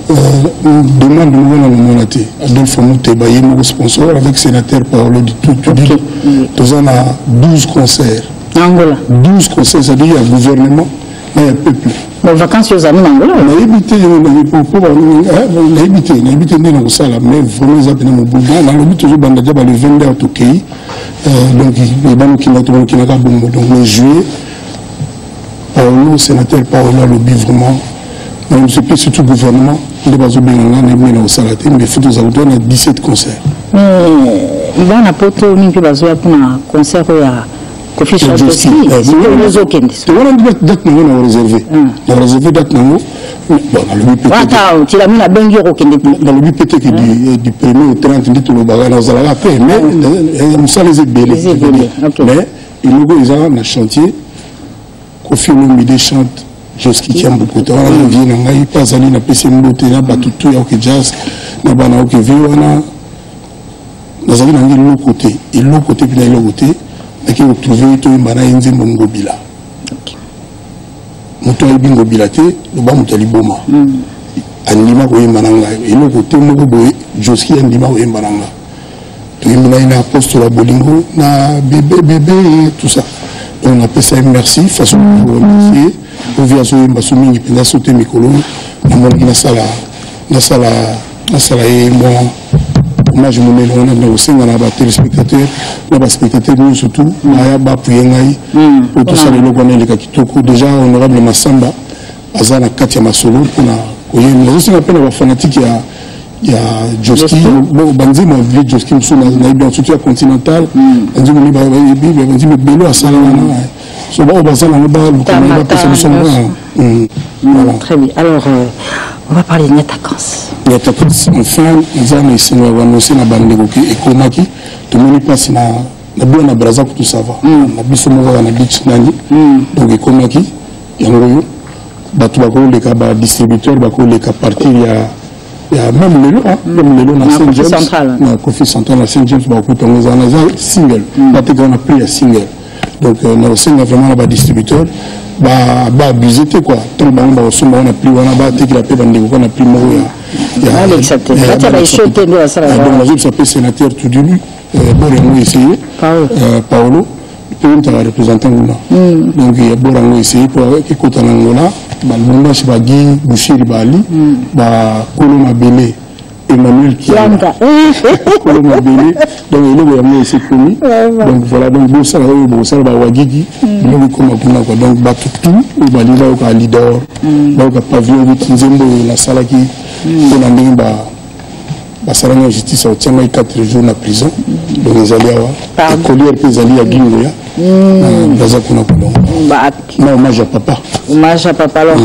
Demande de nouveau dans le monaté. Adolphe Mouté, mon sponsor avec sénateur Paolo du tout. Nous avons 12 concerts. Angola. 12 concerts, c'est-à-dire qu'il y a le gouvernement, mais il y a peuple. Les vacances aux amis d'Angola. On a habité dans le salle, mais vraiment, ils ont appelé mon boulot. On a le but toujours le 22 au Tokyo. Donc, il y a qui n'a pas bon. Donc, le juillet, Paolo, sénateur Paolo, a lobby vraiment. On ne sait plus surtout le gouvernement. Mais il faut que nous ayons 17 concerts. Mais il y a un poteau qui va jouer pour un concert à Kofi Olomide aussi. C'est le Zoken. On a date nous réservé. On a réservé date nous. Attends, tu l'as mis la bonne jour au Kenya. Dans le but peut-être du 1er au 30, on dit tout le bagage dans la paix. Mais nous sommes les ébélés. Mais il nous a un chantier. Kofi Olomide chante. Joski qui a beaucoup de temps, on vient à pas aller na PC Mbote na batutu ya jazz na bana ok viwana nous avons un l'autre côté et l'autre côté puis l'autre côté mais qui retrouver tout bana inze mbongo bila moto ya bingo bilate le ba mutali boma andima ko yemananga et l'autre côté moko boy Joski andima ko yemananga to yimina ina apostole bolingo na bébé tout ça on appelle ça merci façon de remercier on vient sur une bassoumi qui peut sauter micro na sala et moi moi je me mets on a aussi dans la téléspectateur na spectateur nous surtout na ba appuyer ngai pour tout ça les logos les kakitoko déjà honorable Massamba azana kati ya masolo kuna koyemba aussi na pena ba fanatique il y a Joski, bon, Banzi m'a vu Joski, on a bien surtout à Continental, Banzi m'a dit, Bélo à Salamana. So, on va très bien. Alors, on va parler de Natakos. Natakos, enfin, nous avons annoncé la bande et Komaki, tout le monde passe na bien na Braza pour tout savoir. Na biso mo na beach nani. Donc Komaki, yango batu bako le ka distributeur bako le ka partir il y a même le lot dans Saint-James, dans Kofi Central à Saint-James, on a un single, on a pris un single. Donc, on a aussi vraiment un distributeur, abusé quoi. Tout le monde on a pris, on a pris la paix, on a pris le s'appelle sénateur tout début, on a essayé, Paolo, il y a un représentant. Donc, il y a un essayé pour écouter en Angola. Balbonda Chibagi, Bouchiri Bali, Koloma Bélé, Emmanuel Kianga. Koloma Bélé, donc il est venu ici connu. Donc voilà, donc Boussara, Wagigi, donc Batutu, Bali, là, Lidor, donc Pavillon, Nzembo, la Salaki, on a mis Basarana Justice, on tient 4 jours en prison, donc les alliés, les colliers, les alliés à Guinea. Non, hommage à papa. Hommage à papa, alors,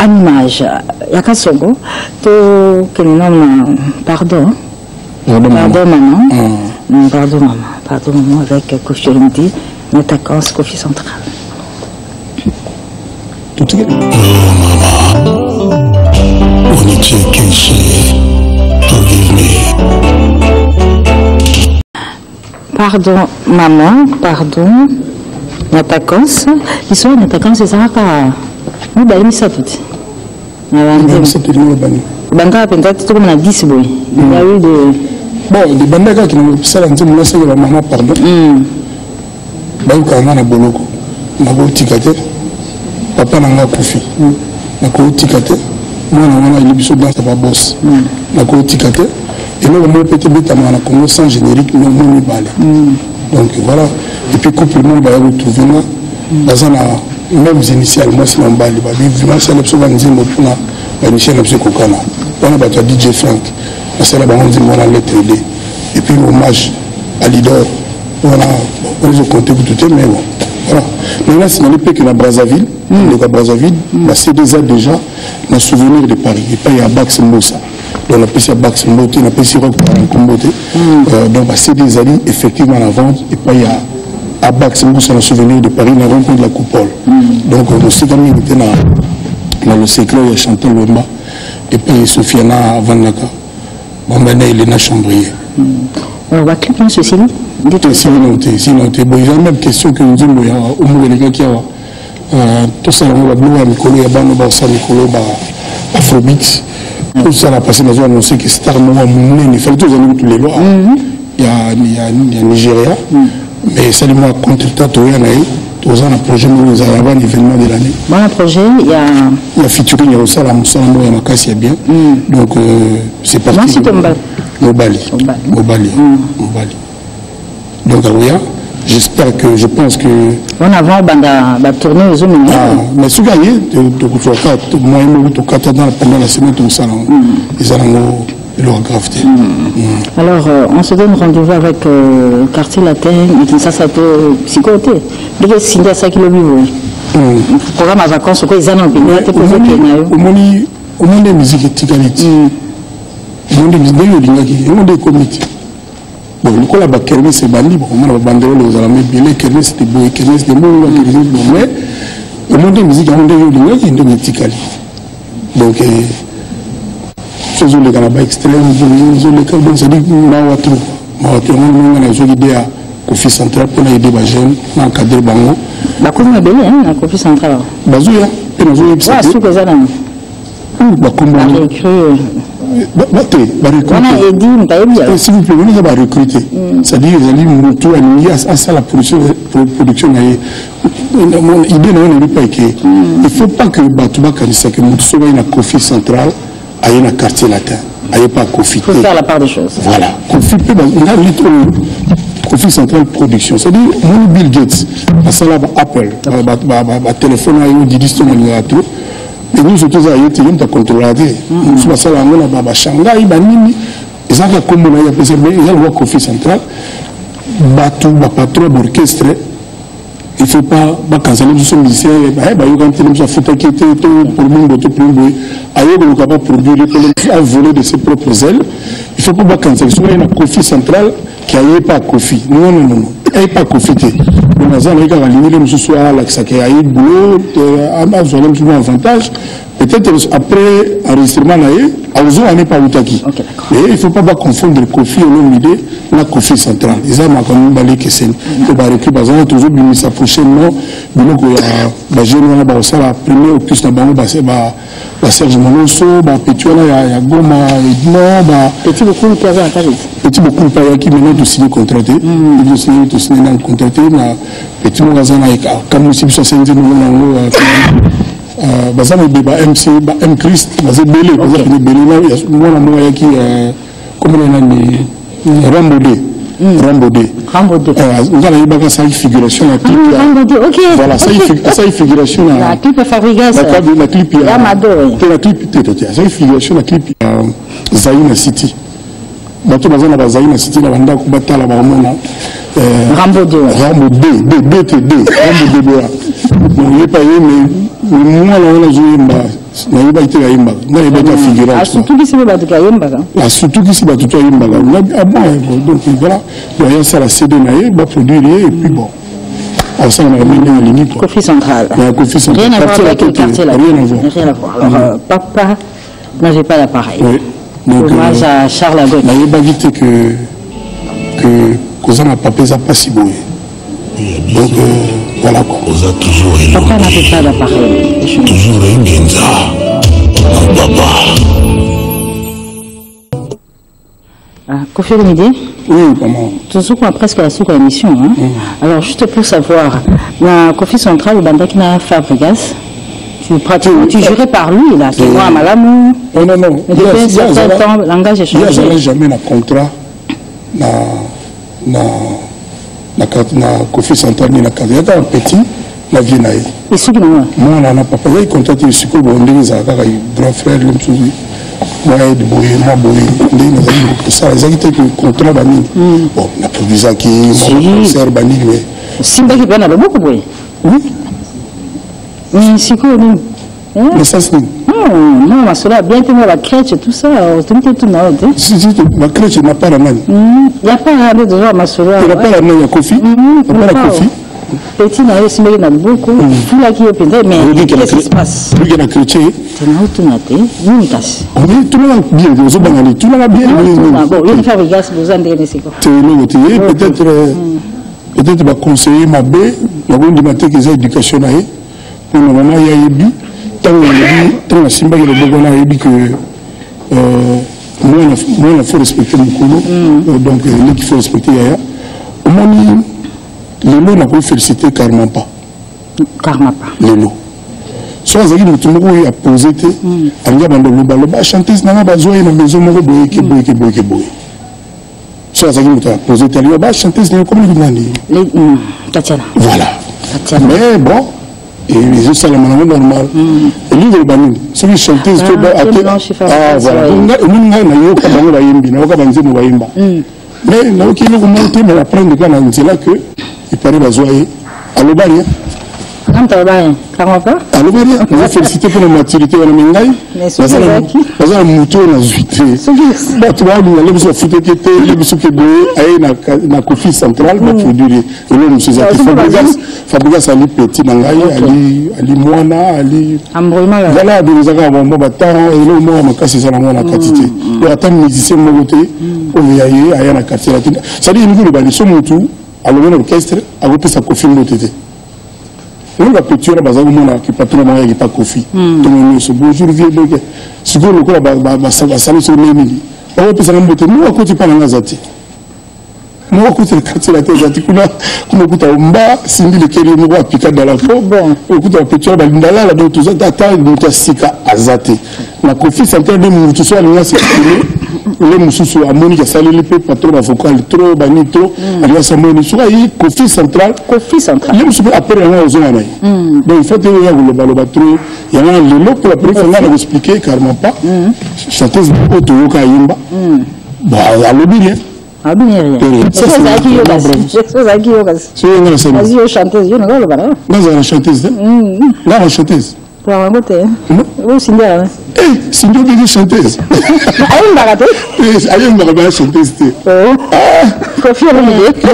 en image, il y a qu'un second, que le nom, pardon. Pardon, maman. Pardon, maman, avec Kofi Olomide, Natakos, Kofi Central. Tout est oh, maman, on est Kenshi, forgive me. Pardon, maman, pardon. Attaquant, l'histoire d'attaquant, c'est ça. Nous allons ça tout. Banga peut-être tout comme on a 10 boy. Il y a eu de bon, des bandagas qui n'ont pas l'anté mon laisser la maman pardon. Bah il quand on a boloko. Na go tikate. Papa n'a kufi. Na go tikate. Moi on a une biso dans sa boss. Na go tikate. Et là on peut peut-être mettre en Congo sans générique non non balé. Donc voilà. Et puis couple monde va retrouver là. Dans un même initialement c'est en balé. Bah vivement c'est l'option va nous dire pour la Michel l'option kokana. On a battu DJ Frank. C'est là on dit on a lettre D. Et puis hommage à Lidor. On a compté pour tout mais bon. Voilà. Maintenant c'est dans le pays que la Brazzaville, le Brazzaville, c'est déjà un souvenir de Paris. Et pas il y a Bax Mbosa. Donc on appelle ça Bax Mbote, on appelle ça Rock Mbote. Donc c'est des alliés effectivement à la vente. Et pas il y a à Bax Mbosa un souvenir de Paris, on a rencontré la coupole. Donc on s'est quand même été dans le secret, il y a Chantal Wemba et puis Sofiana Vanaka. Bambana et Léna Chambrier. On va cliquer sur ceci. Sinon, il y a la même question que nous disons au moins les gars qui ont tout ça, on va bloquer Nicolo, il y a Bano Barça, Nicolo, Afrobeat. Tout ça, a passé dans une annoncé que Star Nova Mounen, il fallait tous les lois. Il y a Nigeria, mais c'est le mois contre le Tatoyana. Tous un projet nous avons un événement de l'année. Bon, un projet, il y a featuring, il y a aussi la Moussa, il y a Makassi, bien. Donc, c'est parti. Moi, c'est Mobali. Donc, Aouya, j'espère que, je pense que. On avant, va tourner aux hommes. Mais ce gars, pendant la semaine, tout ça, ils ont leur gravité. Alors, on se donne rendez-vous avec Quartier Latin, et ça peut psychoter. Donc, c'est ça qui le vivent. Le programme à vacances, quoi, ils en ont bien. Au monde des musiques et tigalites. Au monde des musiques, au monde des comités. Bon, le coup là-bas, Kermé, c'est bandi. Bon, on a bandéré les alamés, Bélé, Kermé, c'était beau, Kermé, c'était beau, mais au monde des musiques, au monde des musiques, il y a des tigalites. Donc, les Canada extrêmes, les Canadiens, ça dit que nous avons idée à Kofi Central pour aider les jeunes dans le cadre de Bango. Comment est-ce que la Kofi Central? Bazouya, et nous avons ça. On a aidé, s'il vous plaît, nous avons recruté. C'est-à-dire que nous avons la production. L'idée n'est pas que il ne faut pas que Batouba Kanissa, que nous soyons à Kofi Central. Il y a un quartier latin, il n'y a pas Kofi. Il faut faire la part des choses. Voilà. Kofi, il a Kofi Central Production. C'est-à-dire, mon Bill Gates, ça là, Apple, téléphone, il y a des histoires, il y a tout. Et nous, surtout, il y a contrôlé. Nous sommes ça là, on a Shanghai, il y a Nini. Et ça, comme on a appelé ça, il y a le Kofi Central, Batou, patron d'orchestre. Il ne faut pas canceller les musiciens. Il y a des photos qui étaient pour le monde, pour le monde. Il ne faut pas produire à voler de ses propres ailes. Il ne faut pas canceller. Il y a un Kofi Central qui n'a pas Kofi. Non. Il n'y a pas Kofi. On a dit aligner les soirs, il y a eu boulot, il y a un avantage. Peut-être après enregistrement, on n'est pas Outaki. Et il ne faut pas confondre le Kofi et l'idée, la Kofi Central. Ils ont quand même balé que c'est. Il faut récupérer toujours bien ça prochainement. Donc, il y a la première opus dans le Serge Monoso, Pétuala, il y a Goma, Edmond, Petit beaucoup de personnes à Paris. Petit beaucoup de personnes qui maintenant ont signé contraté. Ils ont signé contraté. Petit Mogazana, comme nous sommes sur scène, bazana débat MC M Christ bazé belé bazé belé là mwana moya qui comme on a Rambodé on a eu ça figuration la clip voilà ça figuration la clip Fabrigas la clip la clip ça figuration la clip Zaina City bato bazana Zaina City la banda ko batala ba mona Rambodé on n'est pas mais moi là on a joué na pas été yimba na pas figurer surtout qui se bat de yimba surtout qui se bat de yimba donc voilà il y a ça la CD naé va produire et puis bon ça on a mis en ligne Kofi Central rien à voir avec le quartier là rien à voir alors papa n'avait pas d'appareil hommage à Charles Agot il y a évité que ça n'a pas pesé pas si beau Donc voilà quoi. Papa n'avait pas d'appareil. Toujours un Genza. Non, papa. Kofi Olomide. Oui, maman. Toujours presque à la sous émission. Hein? Alors, juste pour savoir, la Kofi Central, le bandaki na Fabregas, tu jurais par lui, là, c'est moi, Malamou. Non, non, non. Mais depuis un certain temps, le langage est changé. Il n'y a jamais un contrat na Kofi Central, ni na Kazi. Il y a un petit, la vie naïe. Et ce qui nous a. Moi, on a papa, il contacté le psycho, on dit qu'il y a un grand frère, l'homme sous lui. Moi, je suis ça, les actes que contrat bani. Bon, la prévision qui est concert bani, mais. Simba qui prend beaucoup de bruit. Oui. Mais c'est quoi, nous? Mais ça, c'est. Non, ma soeur a bien tenu la crèche et tout ça. Tu me dis tout là. Si, ma crèche n'a pas la main. Il n'y a pas rien de genre, ma soeur. Il n'y a pas la main, il y a Kofi. Il n'y a pas la Kofi. Petit, il y a beaucoup. Tout là qui est pédé, mais qu'est-ce qui se passe? Lui qui est chrétien. Tu n'as tout noté. Oui, tout le monde bien. Tout le monde bien. Bon, il faut regarder si vous en avez c'est quoi. Peut-être va conseiller ma bé, la bonne du matin qu'ils aient éducation là. Pour le moment, il y a Yebi. Tant que Simba qui est le bon là, Yebi que moi, il faut respecter mon colo. Donc, il faut respecter Yaya. Au moins, les lots n'a pas félicité carrément pas. Carrément pas. Les lots. Soit Zaki le Tumoko a posé, Anga Bandoloba, chanteuse n'a pas besoin de la maison, boye. Soit Zaki a posé, chanteuse n'a pas besoin de Tatiana. Voilà. Mais bon, et les autres, c'est la manière normale. Et lui, le banin, celui qui chanteuse, ah, voilà. Mais là, il faut monter, mais apprendre quand on dit là que il paraît bazoyer. Allô, Bari. Non, tu vas bien. Comment va? Allô, Bari. On va féliciter pour la maturité. On a mis là. Mais c'est ça. Parce que mouton on a zuité. Tu vois, nous allons se foutre que t'es, les bisous que boue, aïe na Kofi Central, ma produire. Et là, nous sommes à Fabregas Ali Petit Nangaï, Ali Moana, Ali. Voilà, nous avons un bâtard, et là, moi, ma casse, c'est ça, la quantité. Et attends, musicien, mon côté, on y aille, aïe na quartier latin. Ça dit, nous, le bani, son moutou, à l'orchestre, à côté sa Kofi Motété. On va pétuer la base au monde qui patron moyen qui pas Kofi. Donc ce bonjour vieux donc ce que le quoi ça sur les mille. On va penser à monter nous à côté pas dans Zati. Nous à côté quartier la tête Zati kuna kuta umba sindi le keri nous va piquer dans la peau. Bon, kuta pétuer ba ndala la donc tout ça tata donc sika azati. Na Kofi Central de mutu so alinga c'est le mususu amoni ka sali le patron ba vocal trop bani trop alinga sa moni so yi Kofi Central le mususu après on ozona nayi donc il faut que ya le baloba trop il y a le lot pour la première fois on expliquer carrément pas chanteuse auto ka yimba bah allo bien ah bien rien c'est ça qui yoga c'est vas-y au chanteuse je ne vois pas non la chanteuse là la chanteuse pour un côté ou Cinderella Sindo de chanteuse. Aïe mbaraté. Aïe mbaraté chanteuse. Kofi Olomide. Tu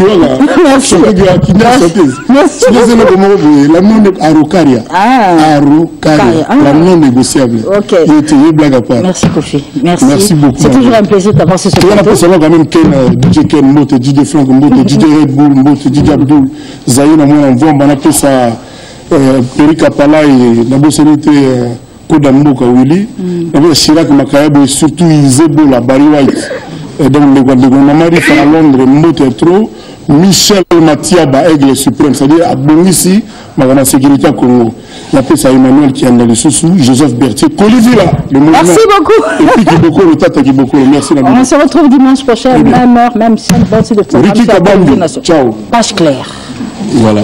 vois chanteuse. Merci. C'est le mot la non Arukaria. Arukaria. La non négociable. OK. Il blague à part. Merci Kofi. Merci beaucoup. C'est toujours un plaisir d'avoir ce soir. On a pas quand même DJ Ken Mote, DJ Frank Mote, DJ Red Bull Mote, DJ Abdul Zaïna moi on voit on appelle ça Perika Pala et la bossonité Kodamboka Willy, et Chirac Makayabo et surtout Isebo la Barry White. Et donc les Guadeloupe, à Londres, Motetro, Michel Matiaba, Aigle Suprême, c'est-à-dire à Bongissi, Madame Sécurité à Congo. La paix à Emmanuel qui est dans les sous-sous, Joseph Berthier, Colivie là, le mouvement. Merci beaucoup. Et puis Kiboko, le Tata Kiboko, merci. On se retrouve dimanche prochain, même heure, même chaîne, bon site de programme. Ricky Kabambi, ciao. Page claire. Voilà.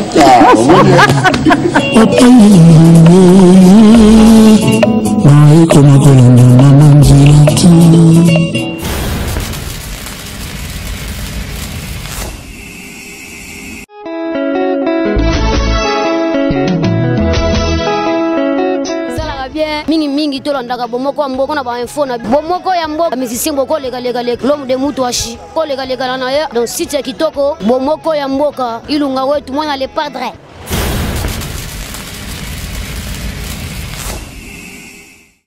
mingi tolondaka bomoko ya mboka na bainfo na bomoko ya mboka musicien boko lega l'homme de mutuashi ko lega na ye donc site ya kitoko bomoko ya mboka ilunga wetu mwana le padre